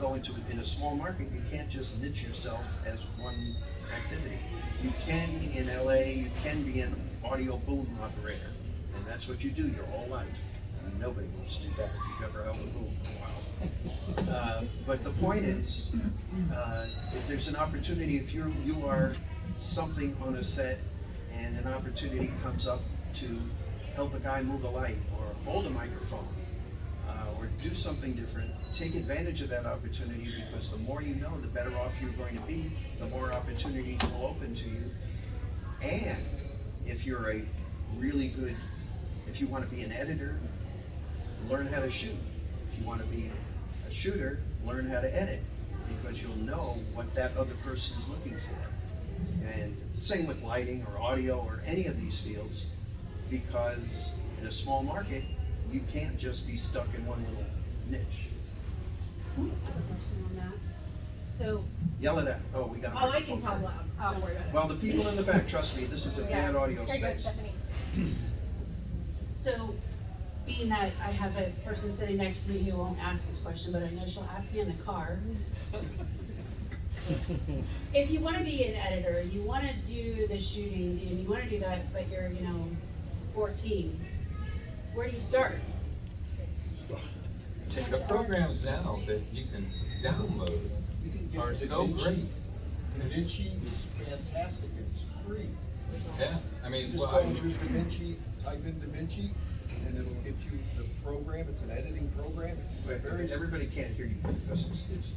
Speaker 2: go into it. In a small market, you can't just niche yourself as one activity. You can, in LA, you can be an audio boom operator, and that's what you do your whole life. And nobody wants to do that if you've ever held a boom for a while. But the point is, if there's an opportunity, if you are something on a set and an opportunity comes up to help a guy move a light or hold a microphone or do something different, take advantage of that opportunity, because the more you know, the better off you're going to be, the more opportunities will open to you. And if you're if you want to be an editor, learn how to shoot. If you want to be a shooter, learn how to edit, because you'll know what that other person is looking for. And same with lighting or audio or any of these fields, because in a small market, you can't just be stuck in one little niche.
Speaker 5: I have a question on that. So,
Speaker 2: Yell it out. Oh, we got.
Speaker 5: oh, I can talk loud. Don't worry about it.
Speaker 2: Well, the people in the back, trust me, this is a bad audio
Speaker 11: Here you go,
Speaker 2: space.
Speaker 11: Stephanie.
Speaker 5: So, being that I have a person sitting next to me who won't ask this question, but I know she'll ask me in the car. If you want to be an editor, you want to do the shooting, and you want to do that, but you're, 14, where do you start?
Speaker 9: The programs now that you can download
Speaker 12: You can get
Speaker 9: are so
Speaker 12: DaVinci.
Speaker 9: great.
Speaker 12: DaVinci is fantastic, and it's free.
Speaker 9: Yeah, I mean,
Speaker 12: Just
Speaker 9: well,
Speaker 12: go into DaVinci, type in DaVinci, and it'll get you the program. It's an editing program. It's
Speaker 2: Wait,
Speaker 12: very.
Speaker 2: everybody can't hear you because it's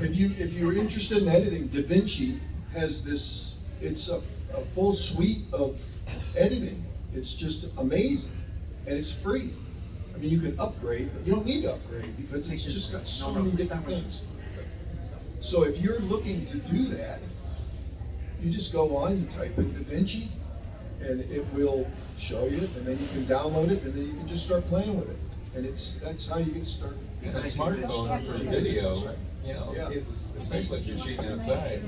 Speaker 12: If you're interested in editing, DaVinci has this. It's a full suite of editing. It's just amazing, and it's free. I mean, you can upgrade, but you don't need to upgrade because it's just got so many different things. So if you're looking to do that, you just go on, you type in DaVinci, and it will show you, and then you can download it, and then you can just start playing with it. And that's how you get started.
Speaker 9: a smartphone for video,
Speaker 12: Yeah.
Speaker 9: it's, especially if you're shooting outside,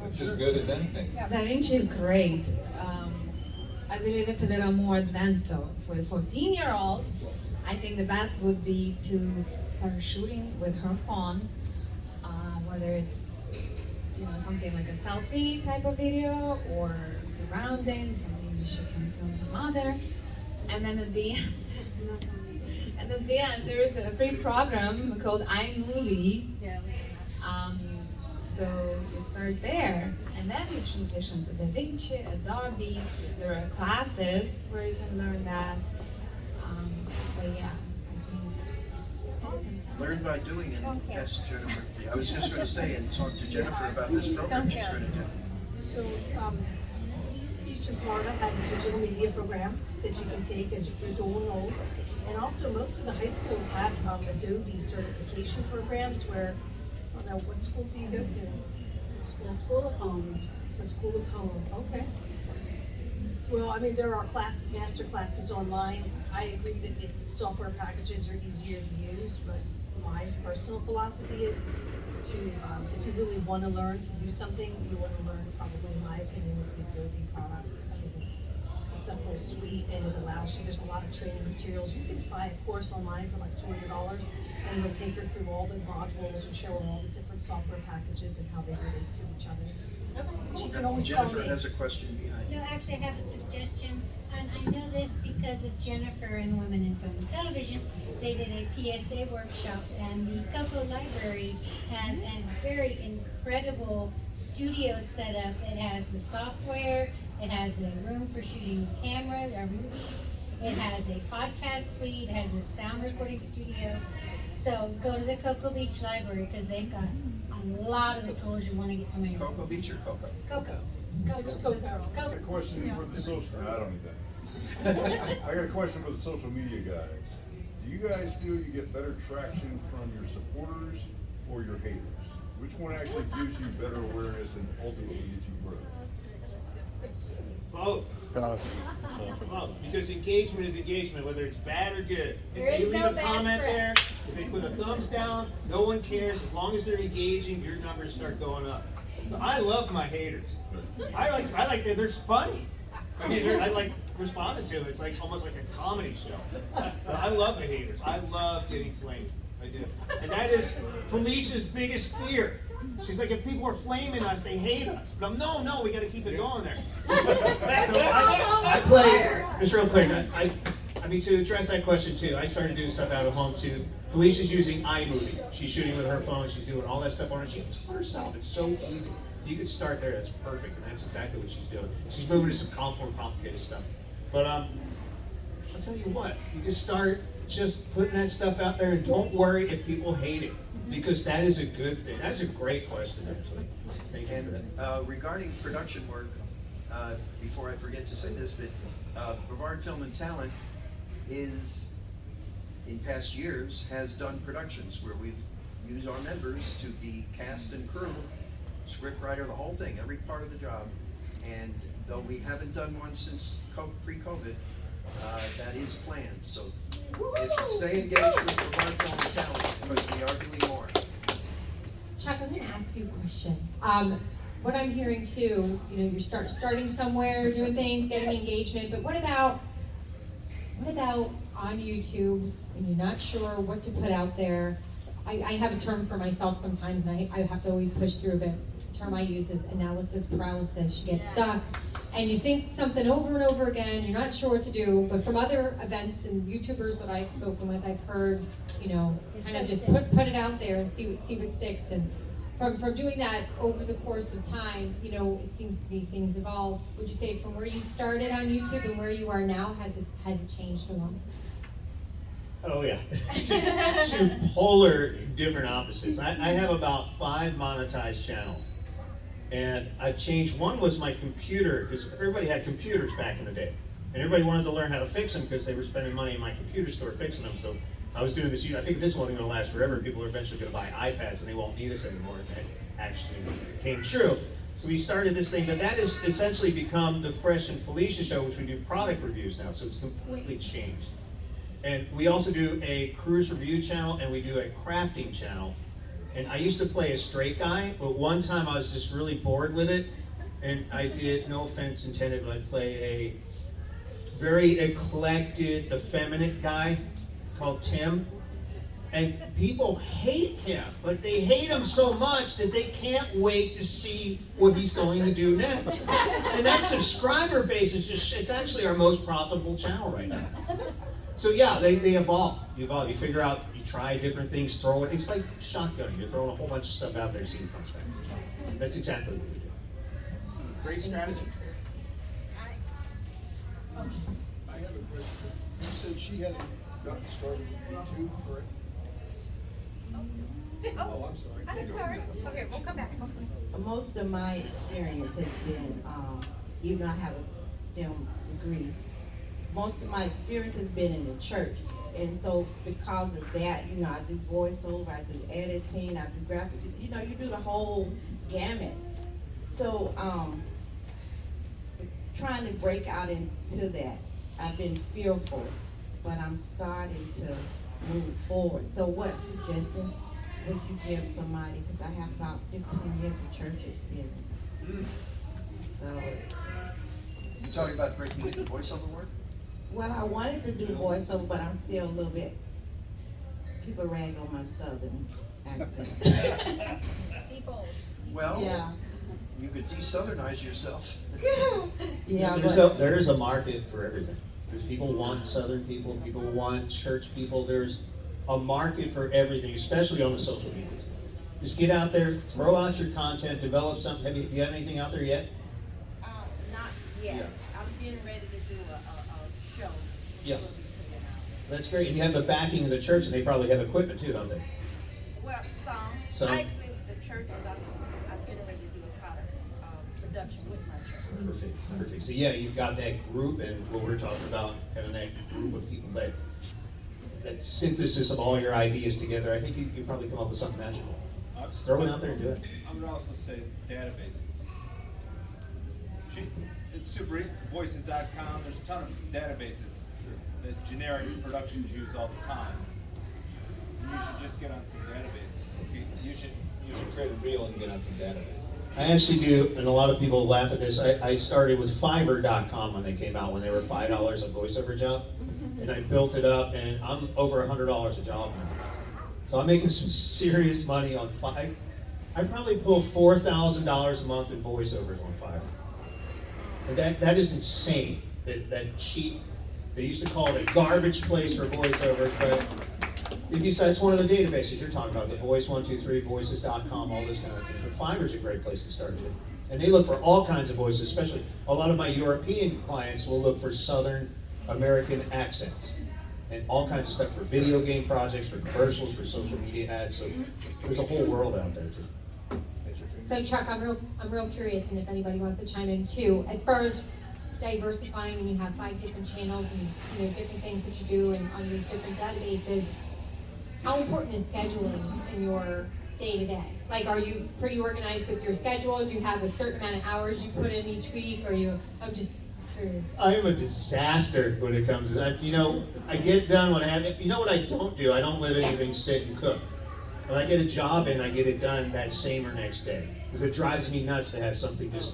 Speaker 9: it's as good as anything.
Speaker 16: DaVinci is great. I believe it's a little more advanced though. For a 14-year-old, I think the best would be to start shooting with her phone, whether it's something like a selfie type of video or surroundings, and maybe she can film her mother. And then at the end, there is a free program called iMovie.
Speaker 5: Yeah.
Speaker 16: So you start there, and then you transition to DaVinci, Adobe. There are classes where you can learn that. But yeah, I think.
Speaker 2: learn by doing, and yes, Jennifer. I was just going to say and talk to Jennifer about this program she's going to do.
Speaker 8: So, Eastern Florida has a digital media program that you can take as you're dual enrolled. And also, most of the high schools have Adobe certification programs where, I don't know, what school do you go to?
Speaker 5: The School of Home.
Speaker 8: The School of Home, okay. Well, I mean, there are master classes online. I agree that these software packages are easier to use, but my personal philosophy is to, if you really want to learn to do something, you want to learn, probably in my opinion, with the Adobe products. I think it's a full suite, and it allows you, there's a lot of training materials. You can buy a course online for like $200, and it'll take her through all the modules and show her all the different software packages and how they relate to each other. She can always call
Speaker 2: Jennifer
Speaker 8: me.
Speaker 2: has a question behind.
Speaker 18: No, actually, I have a suggestion, and I know this because of Jennifer and Women in Film and Television. They did a PSA workshop, and the Coco Library has a very incredible studio setup. It has the software, it has a room for shooting cameras or movies, it has a podcast suite, it has a sound recording studio. So go to the Cocoa Beach Library because they've got a lot of the tools you want to get familiar with.
Speaker 2: Cocoa Beach or Cocoa?
Speaker 18: Cocoa.
Speaker 8: It's Coco.
Speaker 3: I got a question for the social, I don't need that. I got a question for the social media guys. Do you guys feel you get better traction from your supporters or your haters? Which one actually gives you better awareness and ultimately gets you growth?
Speaker 10: Both. Both. Because engagement is engagement, whether it's bad or good.
Speaker 18: There
Speaker 10: If they
Speaker 18: is
Speaker 10: leave
Speaker 18: no
Speaker 10: a
Speaker 18: bad
Speaker 10: comment there,
Speaker 18: press.
Speaker 10: if they put a thumbs down, no one cares. As long as they're engaging, your numbers start going up. So I love my haters. I like that they're funny. I mean, I like responding to it. It's like almost like a comedy show. But I love the haters. I love getting flamed. I do. And that is Felicia's biggest fear. She's like, if people are flaming us, they hate us. But I'm, no, we got to keep it going there. So I play, just real quick, I mean, to address that question too, I started doing stuff out of home too. Felicia's using iMovie. She's shooting with her phone, she's doing all that stuff on her. She does it herself. It's so easy. You can start there, that's perfect, and that's exactly what she's doing. She's moving to some more complicated stuff. But I'll tell you what, you can start just putting that stuff out there and don't worry if people hate it. Because that is a good thing. That's a great question, actually. Thank you for that.
Speaker 2: And regarding production work, before I forget to say this, that Brevard Film and Talent is, in past years, has done productions where we've used our members to be cast and crew scriptwriter, the whole thing, every part of the job. And though we haven't done one since pre-COVID, that is planned. So if you stay engaged with Brevard Film Talent, because we are doing more.
Speaker 1: Chuck, I'm going to ask you a question. What I'm hearing too, you're starting somewhere, doing things, getting engagement, but what about on YouTube when you're not sure what to put out there? I have a term for myself sometimes, and I have to always push through, but the term I use is analysis paralysis. You get stuck, and you think something over and over again, you're not sure what to do, but from other events and YouTubers that I've spoken with, I've heard, kind of just put it out there and see what sticks. And from doing that over the course of time, it seems to be things evolve. Would you say from where you started on YouTube and where you are now, has it changed a lot?
Speaker 10: Oh yeah, two polar different opposites. I have about 5 monetized channels, and I've changed. One was my computer, because everybody had computers back in the day, and everybody wanted to learn how to fix them because they were spending money in my computer store fixing them. So I was doing this. I think this wasn't going to last forever. People are eventually going to buy iPads and they won't need us anymore. And that actually came true. So we started this thing, but that has essentially become the Fresh and Felicia show, which we do product reviews now. So it's completely changed. And we also do a cruise review channel, and we do a crafting channel. And I used to play a straight guy, but one time I was just really bored with it, and I did, no offense intended, but I play a very eclectic, effeminate guy called Tim. And people hate him, but they hate him so much that they can't wait to see what he's going to do next. And that subscriber base is it's actually our most profitable channel right now. So yeah, they evolve. You figure out, you try different things, throw it. It's like shotgunning. You're throwing a whole bunch of stuff out there, see what comes back. That's exactly what we do.
Speaker 2: Great strategy.
Speaker 12: I have a question. You said she hadn't gotten started with YouTube, correct? Oh, I'm sorry.
Speaker 11: I'm sorry. Okay, we'll come back.
Speaker 19: Most of my experience has been, even though I have a film degree, most of my experience has been in the church. And so because of that, I do voiceover, I do editing, I do graphic, you do the whole gamut. So trying to break out into that, I've been fearful, but I'm starting to move forward. So what suggestions would you give somebody? Because I have about 15 years of church experience. So.
Speaker 2: You're talking about breaking into voiceover work?
Speaker 19: Well, I wanted to do voiceover, but I'm still a little bit, people rag on my southern accent.
Speaker 2: Well,
Speaker 19: yeah.
Speaker 2: You could de-southernize yourself.
Speaker 19: Yeah,
Speaker 10: there is a market for everything. Because people want southern people want church people. There's a market for everything, especially on the social media. Just get out there, throw out your content, develop something. Do you have anything out there yet?
Speaker 20: Not yet. Yeah. I'm getting ready to do a show.
Speaker 10: Yeah. That's great. And you have the backing of the church, and they probably have equipment too, don't they?
Speaker 20: Well, some. Actually, the church is I'm getting ready to do a product production with my church.
Speaker 10: Perfect. So yeah, you've got that group, and what we're talking about, having that group of people, that synthesis of all your ideas together. I think you probably come up with something magical. Just throw it out there and do it.
Speaker 14: I would also say databases. It's super, voices.com, there's a ton of databases that generic productions use all the time. And you should just get on some databases. You should create a reel and get on some databases.
Speaker 10: I actually do, and a lot of people laugh at this. I started with Fiverr.com when they came out, when they were $5 a voiceover job. And I built it up, and I'm over $100 a job now. So I'm making some serious money on Fiverr. I probably pull $4,000 a month in voiceovers on Fiverr. And that is insane. That cheap, they used to call it a garbage place for voiceovers, but if you say it's one of the databases you're talking about, the Voice123, Voices.com, all those kind of things. But Fiverr's a great place to start with. And they look for all kinds of voices, especially a lot of my European clients will look for Southern American accents. And all kinds of stuff for video game projects, for commercials, for social media ads. So there's a whole world out there too.
Speaker 1: So Chuck, I'm real curious, and if anybody wants to chime in too, as far as diversifying, and you have 5 different channels and different things that you do and on these different databases, how important is scheduling in your day to day? Like, are you pretty organized with your schedule? Do you have a certain amount of hours you put in each week? Or I'm just curious.
Speaker 10: I am a disaster when it comes to that. You know, I get done when I have it. You know what I don't do? I don't let anything sit and cook. When I get a job in, I get it done that same or next day. Because it drives me nuts to have something just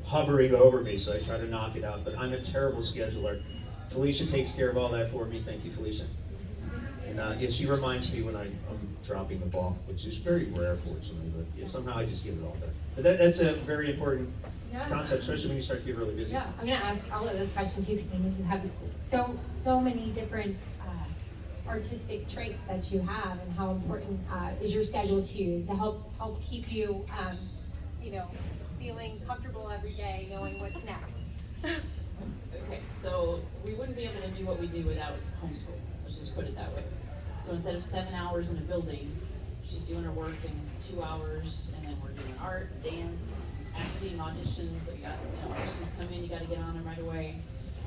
Speaker 10: hovering over me, so I try to knock it out. But I'm a terrible scheduler. Felicia takes care of all that for me. Thank you, Felicia. And yeah, she reminds me when I'm dropping the ball, which is very rare, fortunately. But yeah, somehow I just get it all done. But that's a very important concept, especially when you start to get really busy.
Speaker 1: Yeah, I'm going to ask Ella this question too, because I know you have so many different artistic traits that you have, and how important is your schedule to you to help keep you, feeling comfortable every day, knowing what's next.
Speaker 5: Okay, so we wouldn't be able to do what we do without homeschool. Let's just put it that way. So instead of 7 hours in a building, she's doing her work in 2 hours, and then we're doing art, dance, acting, auditions. So you got auditions come in, you got to get on them right away.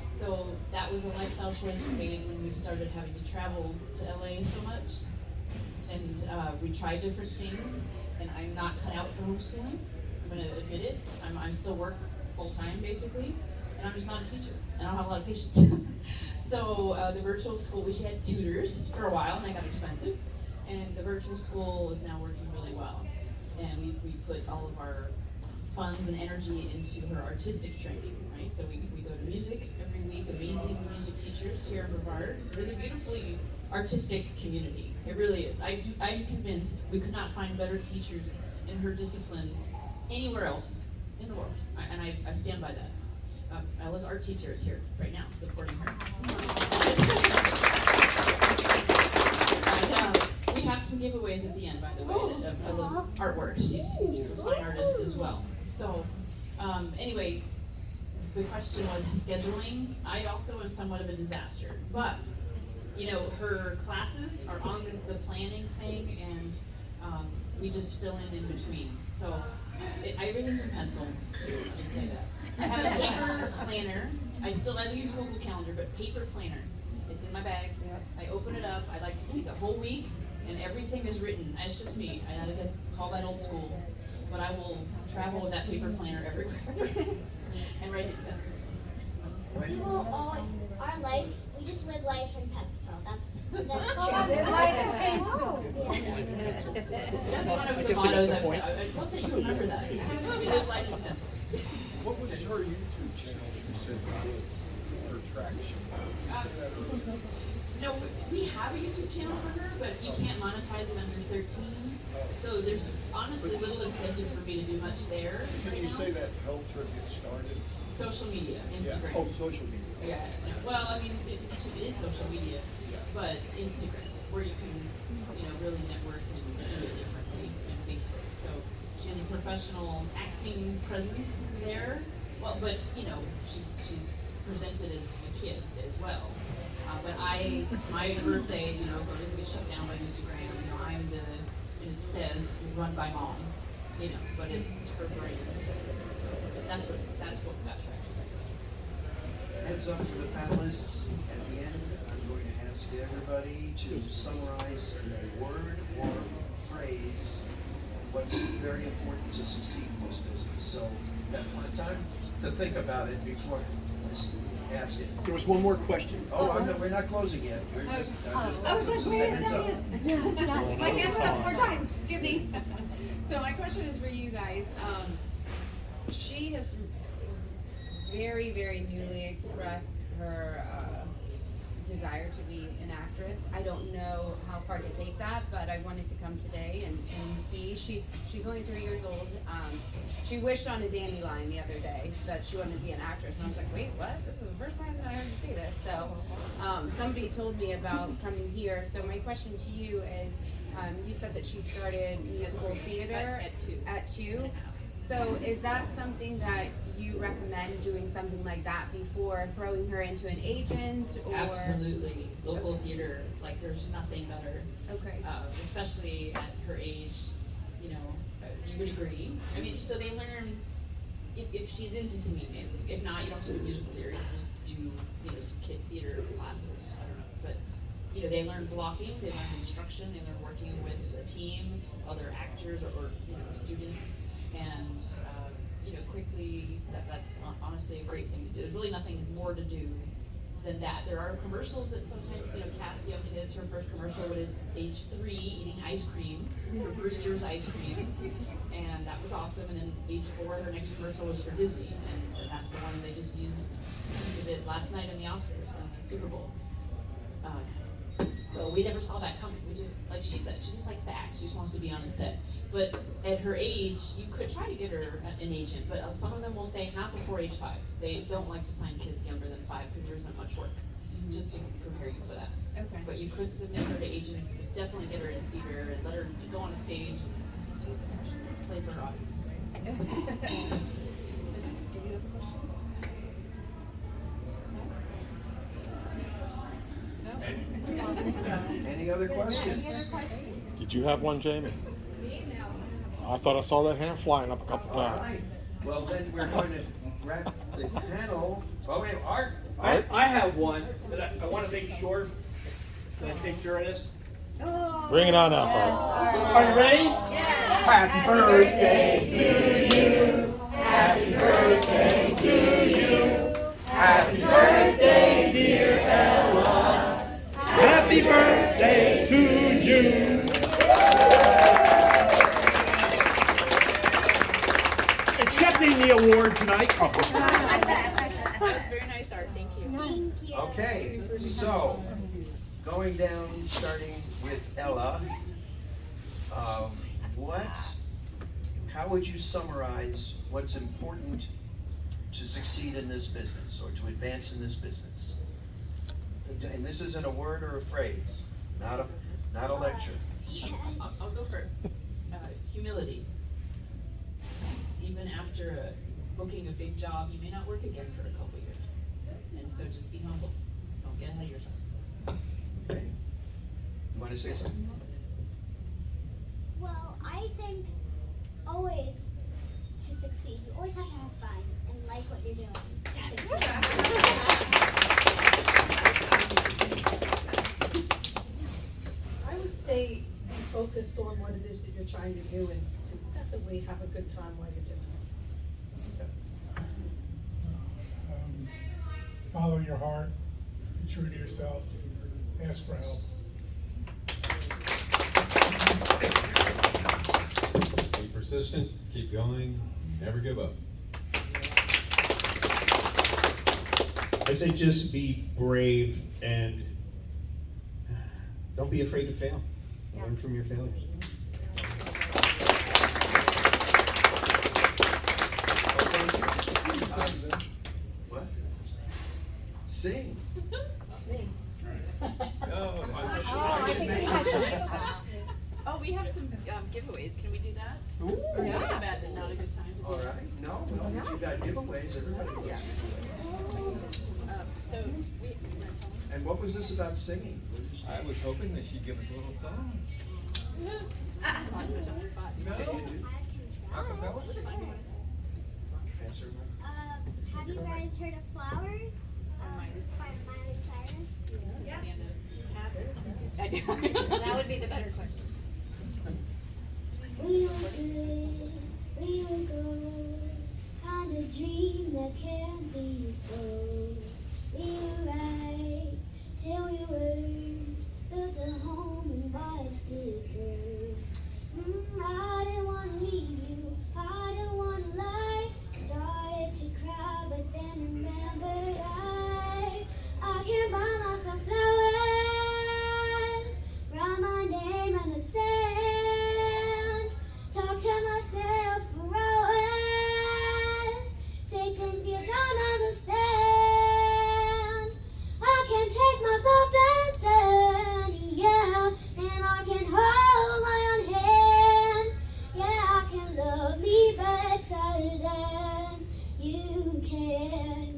Speaker 5: So that was a lifestyle choice we made when we started having to travel to LA so much. And we tried different things, and I'm not cut out for homeschooling. I'm going to admit it. I still work full-time, basically, and I'm just not a teacher, and I don't have a lot of patience. So the virtual school, we had tutors for a while, and they got expensive, and the virtual school is now working really well. And we put all of our funds and energy into her artistic training, right? So we go to music every week, amazing music teachers here in Brevard. It is a beautifully artistic community. It really is. I'm convinced we could not find better teachers in her disciplines anywhere else in the world. I stand by that. Ella's art teacher is here right now supporting her. We have some giveaways at the end, by the way, of Ella's artwork. She's a fine artist as well. So anyway, the question was scheduling. I also am somewhat of a disaster, but her classes are on the planning thing, and we just fill in between. So everything's in pencil. I'll just say that. I have a paper planner. I use Google Calendar, but paper planner. It's in my bag. I open it up. I like to see the whole week, and everything is written. It's just me. I guess call that old school, but I will travel with that paper planner everywhere and write it down.
Speaker 6: People our life, we just live life in pencil. That's true.
Speaker 11: Live life in pencil.
Speaker 5: That's one of the mottos I've said. I hope that you remember that. We live life in pencil.
Speaker 12: What was her YouTube channel you said her traction?
Speaker 5: No, we have a YouTube channel for her, but you can't monetize it under 13. So there's honestly little incentive for me to do much there.
Speaker 12: Can you say that helped her get started?
Speaker 5: Social media, Instagram.
Speaker 12: Yeah. Oh, social media.
Speaker 5: Yeah. Well, I mean, it is social media, but Instagram, where you can, really network and do it differently than Facebook. So she has a professional acting presence there. Well, but she's presented as a kid as well. But it's my birthday, so it doesn't get shut down by Instagram. I'm and it says run by mom, but it's her brand. So that's what got traction.
Speaker 2: Heads up for the panelists. At the end, I'm going to ask everybody to summarize in a word or phrase what's very important to succeed in this business. So you have one time to think about it before I ask it.
Speaker 17: There was one more question.
Speaker 2: Oh, we're not closing yet.
Speaker 21: I was like, wait a second. My hand went up 4 times. Give me. So my question is for you guys. She has very, very newly expressed her desire to be an actress. I don't know how far to take that, but I wanted to come today and see. She's only 3 years old. She wished on a dandelion the other day that she wanted to be an actress, and I was like, wait, what? This is the first time that I heard you say this. So somebody told me about coming here. So my question to you is, you said that she started musical theater at 2. So is that something that you recommend doing something like that before throwing her into an agent? Or?
Speaker 5: Absolutely. Local theater, there's nothing better.
Speaker 21: Okay.
Speaker 5: Especially at her age, you would agree. I mean, so they learn, if she's into singing and dancing. If not, you don't have to do musical theater, you just do, some kid theater classes. I don't know. But, they learn blocking, they learn instruction, they learn working with a team. other actors or students, and quickly that's honestly a great thing to do. There's really nothing more to do than that. There are commercials that sometimes Cassie, young kids, her first commercial was age 3 eating ice cream for Brewster's ice cream, and that was awesome. And then age 4, her next commercial was for Disney, and that's the one they just used it last night in the Oscars and the Super Bowl. So we never saw that coming. We just, like she said, she just likes to act. She just wants to be on a set. But at her age, you could try to get her an agent, but some of them will say not before age 5. They don't like to sign kids younger than 5 because there isn't much work, just to prepare you for that.
Speaker 21: Okay.
Speaker 5: But you could submit her to agents, but definitely get her in theater and let her go on a stage and play for her audience.
Speaker 21: Do you have a question?
Speaker 2: Any other questions?
Speaker 4: Did you have one, Jamie? I thought I saw that hand flying up a couple
Speaker 2: All
Speaker 4: times.
Speaker 2: right. Well, then we're going to wrap the panel. Oh, wait, Art?
Speaker 17: I have one, but I want to make sure. Can I take sure of this?
Speaker 4: Bring it on up, Art.
Speaker 17: Are you ready? Happy birthday to you. Happy birthday to you. Happy birthday, dear Ella. Happy birthday to you. Accepting the award tonight.
Speaker 11: That was very nice, Art. Thank you.
Speaker 6: Thank you.
Speaker 2: Okay, so going down, starting with Ella. How would you summarize what's important to succeed in this business or to advance in this business? And this isn't a word or a phrase, not a lecture.
Speaker 5: I'll go first. Humility. Even after booking a big job, you may not work again for a couple years. And so just be humble. Don't get ahead of yourself.
Speaker 2: Okay. You want to say something?
Speaker 6: Well, I think always to succeed, you always have to have fun and like what you're doing.
Speaker 8: I would say be focused on what it is that you're trying to do and definitely have a good time while you're doing it.
Speaker 7: Follow your heart, be true to yourself, ask for help.
Speaker 9: Be persistent, keep going, never give up.
Speaker 10: I say just be brave and don't be afraid to fail. Learn from your failures.
Speaker 2: What? Sing.
Speaker 5: Oh, we have some giveaways. Can we do that?
Speaker 2: Ooh.
Speaker 5: Or is that bad and not a good time?
Speaker 2: All right. No, if you got giveaways, everybody gets giveaways.
Speaker 5: So,
Speaker 2: And what was this about singing?
Speaker 9: I was hoping that she'd give us a little song.
Speaker 2: Can you do?
Speaker 9: Acapella?
Speaker 2: Answer.
Speaker 6: Have you guys heard of Flowers? By Miley Cyrus?
Speaker 11: That would be the better question.
Speaker 6: We were good, we were gold, had a dream that can't be sold. We were right till we weren't, built a home and watched it grow. I didn't want to leave you, I didn't want to lie. Started to cry, but then remembered I can't buy myself flowers. Write my name in the sand. Talk to myself for hours. Say things you don't understand. I can take myself dancing, yeah, and I can hold my own hand. Yeah, I can love me better than you can.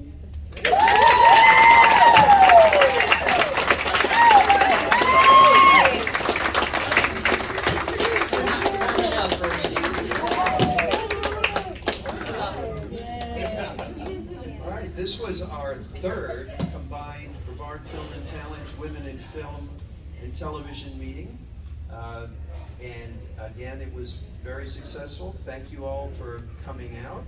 Speaker 2: All right, this was our third combined Brevard Film and Talent Women in Film and Television meeting. And again, it was very successful. Thank you all for coming out.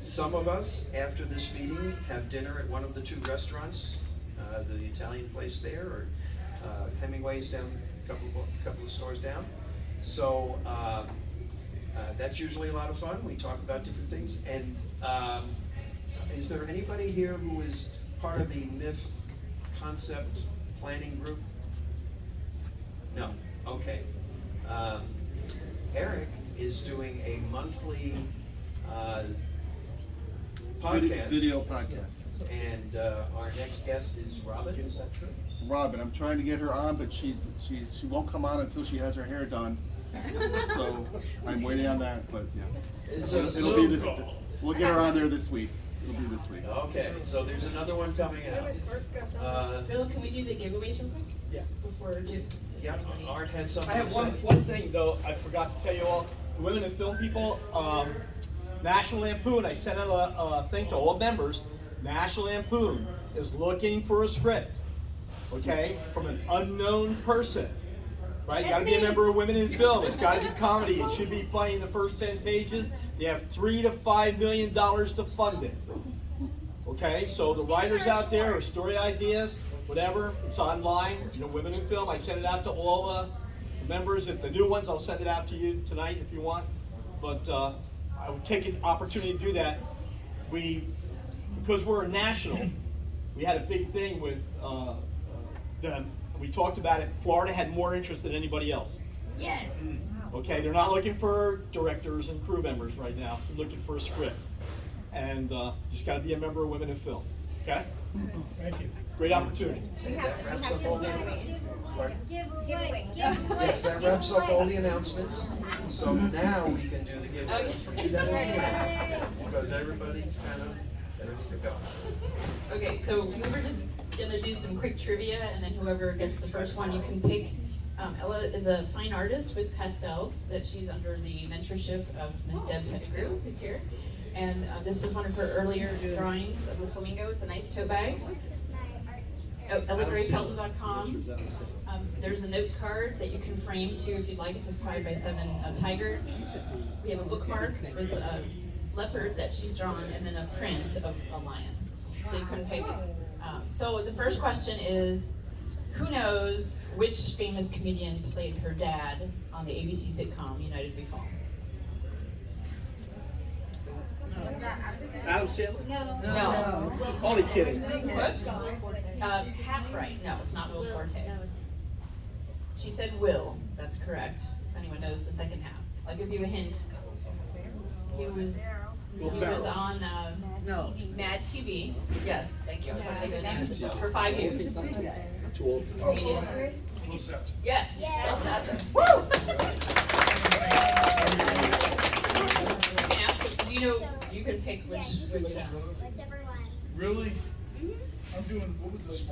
Speaker 2: Some of us, after this meeting, have dinner at one of the 2 restaurants, the Italian place there, or Hemingway's down a couple of stores down. So that's usually a lot of fun. We talk about different things. And is there anybody here who is part of the MIF concept planning group? No. Okay. Eric is doing a monthly podcast.
Speaker 13: Video podcast.
Speaker 2: And our next guest is Robin, is that true?
Speaker 13: Robin, I'm trying to get her on, but she won't come on until she has her hair done. So I'm waiting on that, but yeah. It'll be this. We'll get her on there this week. It'll be this week.
Speaker 2: Okay, so there's another one coming out.
Speaker 5: Bill, can we do the giveaways real quick?
Speaker 17: Yeah.
Speaker 5: Before just.
Speaker 2: Yeah, Art had something
Speaker 17: I have
Speaker 2: to
Speaker 17: one
Speaker 2: say.
Speaker 17: thing though, I forgot to tell you all, the women in film people, National Lampoon, I sent out a thing to all members. National Lampoon is looking for a script, okay, from an unknown person. Right? You gotta be a member of Women in Film. It's gotta be comedy. It should be funny in the first 10 pages. They have $3 to $5 million to fund it. Okay, so the writers out there or story ideas, whatever, it's online, Women in Film. I send it out to all the members. If the new ones, I'll send it out to you tonight if you want. But I would take an opportunity to do that. Because we're a national, we had a big thing with them. We talked about it. Florida had more interest than anybody else.
Speaker 21: Yes.
Speaker 17: Okay, they're not looking for directors and crew members right now. They're looking for a script. And just got to be a member of Women in Film. Okay?
Speaker 7: Thank you.
Speaker 17: Great opportunity.
Speaker 2: That wraps up all the
Speaker 6: Giveaway.
Speaker 2: Yes, that wraps up all the announcements. So now we can do the giveaway. Because everybody's kind of ready to go.
Speaker 5: Okay, so we were just gonna do some quick trivia, and then whoever gets the first one, you can pick. Ella is a fine artist with pastels that she's under the mentorship of Miss Deb Pettigrew, who's here. And this is one of her earlier drawings of a flamingo. It's a nice tote bag. EllaGraceHelton.com. There's a note card that you can frame too if you'd like. It's a 5x7 tiger. We have a bookmark with a leopard that she's drawn, and then a print of a lion. So you can pick. So the first question is, who knows which famous comedian played her dad on the ABC sitcom United We Fall?
Speaker 17: Adam Sandler?
Speaker 5: No.
Speaker 17: Only kidding.
Speaker 5: What? Half right. No, it's not Will Forte. She said Will. That's correct. If anyone knows the second half. I'll give you a hint. He was on Mad TV. Yes, thank you. I was trying to think of the name of the show. For 5 years.
Speaker 17: Too old.
Speaker 5: Comedian. Yes. Bill Sasser. Woo! You can ask him. Do you know? You can pick which.
Speaker 6: Whichever one.
Speaker 22: Really? I'm doing, what was this?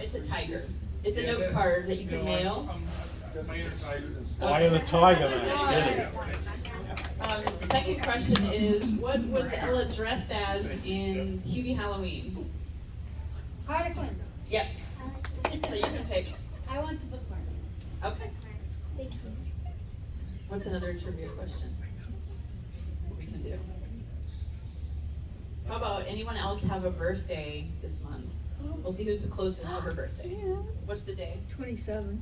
Speaker 5: It's a tiger. It's a note card that you can mail.
Speaker 22: My inner tiger is.
Speaker 4: Eye of the tiger, man. Get it.
Speaker 5: Second question is, what was Ella dressed as in Hubie Halloween?
Speaker 21: Harlequin.
Speaker 5: Yep. So you can pick.
Speaker 21: I want the bookmark.
Speaker 5: Okay.
Speaker 6: Thank you.
Speaker 5: What's another trivia question? What we can do? How about anyone else have a birthday this month? We'll see who's the closest to her birthday. What's the day?
Speaker 21: 27.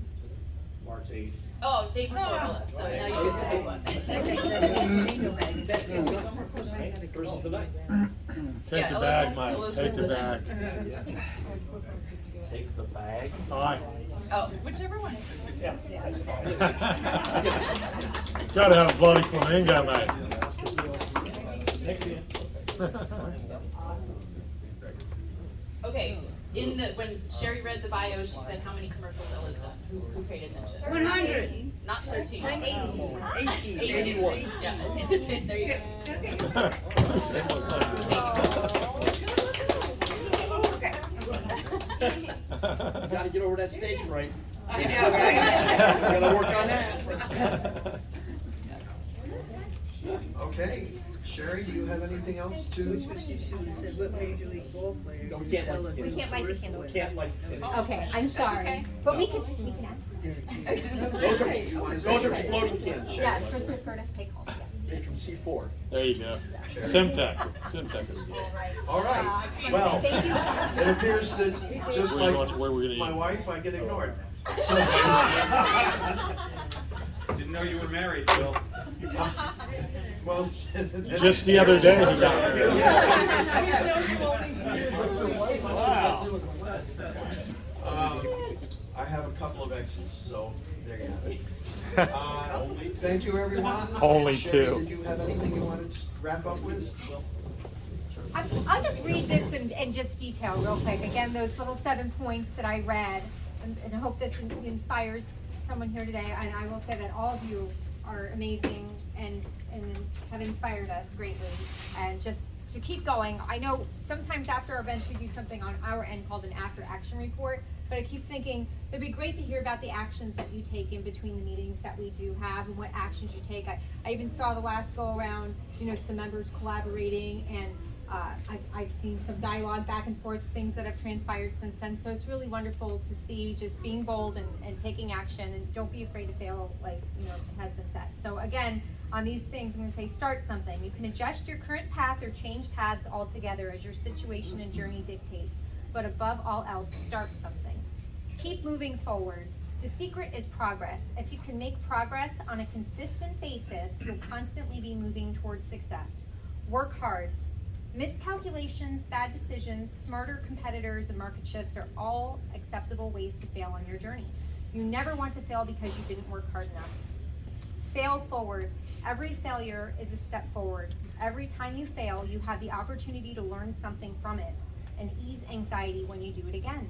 Speaker 10: March 8th.
Speaker 5: Oh, day before Ella. So now you get to pick one.
Speaker 17: Versus the night.
Speaker 4: Take the bag, mate. Take the bag.
Speaker 14: Take the bag.
Speaker 4: Aye.
Speaker 5: Oh, whichever one.
Speaker 17: Yeah.
Speaker 4: Gotta have a bloody flamingo, mate.
Speaker 5: Okay, when Sherry read the bio, she said how many commercials Ella's done. Who paid attention?
Speaker 21: 100.
Speaker 5: Not 13.
Speaker 21: 18.
Speaker 5: 81. Yeah, there you go.
Speaker 17: You gotta get over that stage fright.
Speaker 21: I know, right?
Speaker 17: Gotta work on that.
Speaker 2: Okay, Sherry, do you have anything else to?
Speaker 20: What Major League ball player?
Speaker 17: No, we can't light the
Speaker 20: We
Speaker 17: candles.
Speaker 20: can't light the candles.
Speaker 17: Can't light the candles.
Speaker 21: Okay, I'm sorry.
Speaker 5: okay.
Speaker 21: But we can ask.
Speaker 17: Those are exploding cans.
Speaker 1: Yeah, for take home, yes.
Speaker 17: Made from C4.
Speaker 4: There you go. Simtech. Simtech is good.
Speaker 2: All right, well,
Speaker 1: Thank you.
Speaker 2: it appears that just
Speaker 4: Where
Speaker 2: like
Speaker 4: we're gonna
Speaker 2: my
Speaker 4: eat?
Speaker 2: wife, I get ignored. So,
Speaker 14: Didn't know you were married, Bill.
Speaker 2: well.
Speaker 4: Just the other day he got married.
Speaker 2: I have a couple of exes, so there you have it. Thank you, everyone.
Speaker 4: Only
Speaker 2: Sherry,
Speaker 4: two.
Speaker 2: Did you have anything you wanted to wrap up with?
Speaker 1: I'll just read this in just detail real quick. Again, those little 7 points that I read, and I hope this inspires someone here today. And I will say that all of you are amazing and have inspired us greatly. And just to keep going, I know sometimes after events we do something on our end called an after action report, but I keep thinking it'd be great to hear about the actions that you take in between the meetings that we do have and what actions you take. I even saw the last go around, some members collaborating, and I've seen some dialogue back and forth, things that have transpired since then. So it's really wonderful to see just being bold and taking action, and don't be afraid to fail, like it has been said. So again, on these things, I'm going to say start something. You can adjust your current path or change paths altogether as your situation and journey dictates. But above all else, start something. Keep moving forward. The secret is progress. If you can make progress on a consistent basis, you'll constantly be moving towards success. Work hard. Miscalculations, bad decisions, smarter competitors, and market shifts are all acceptable ways to fail on your journey. You never want to fail because you didn't work hard enough. Fail forward. Every failure is a step forward. Every time you fail, you have the opportunity to learn something from it and ease anxiety when you do it again.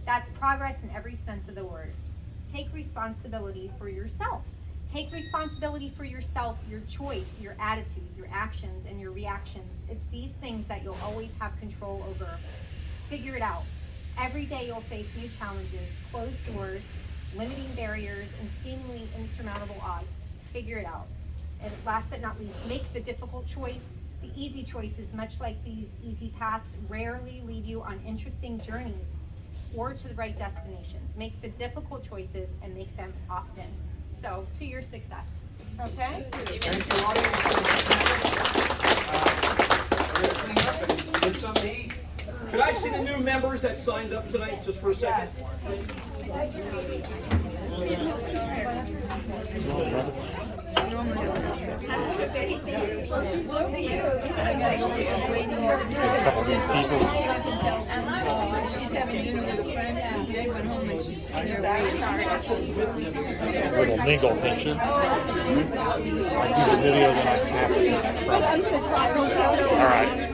Speaker 1: That's progress in every sense of the word. Take responsibility for yourself. Take responsibility for yourself, your choice, your attitude, your actions, and your reactions. It's these things that you'll always have control over. Figure it out. Every day you'll face new challenges, closed doors, limiting barriers, and seemingly insurmountable odds. Figure it out. And last but not least, make the difficult choice. The easy choices, much like these easy paths, rarely lead you on interesting journeys or to the right destinations. Make the difficult choices and make them often. So, to your success. Okay?
Speaker 2: Thank you, audience. We're going to clean up and get something to eat.
Speaker 17: Could I see the new members that signed up tonight, just for a second?
Speaker 15: She's having dinner with a friend, and they went home and she's
Speaker 4: Little mingle picture. I do the video, then I snap the picture from it. All right.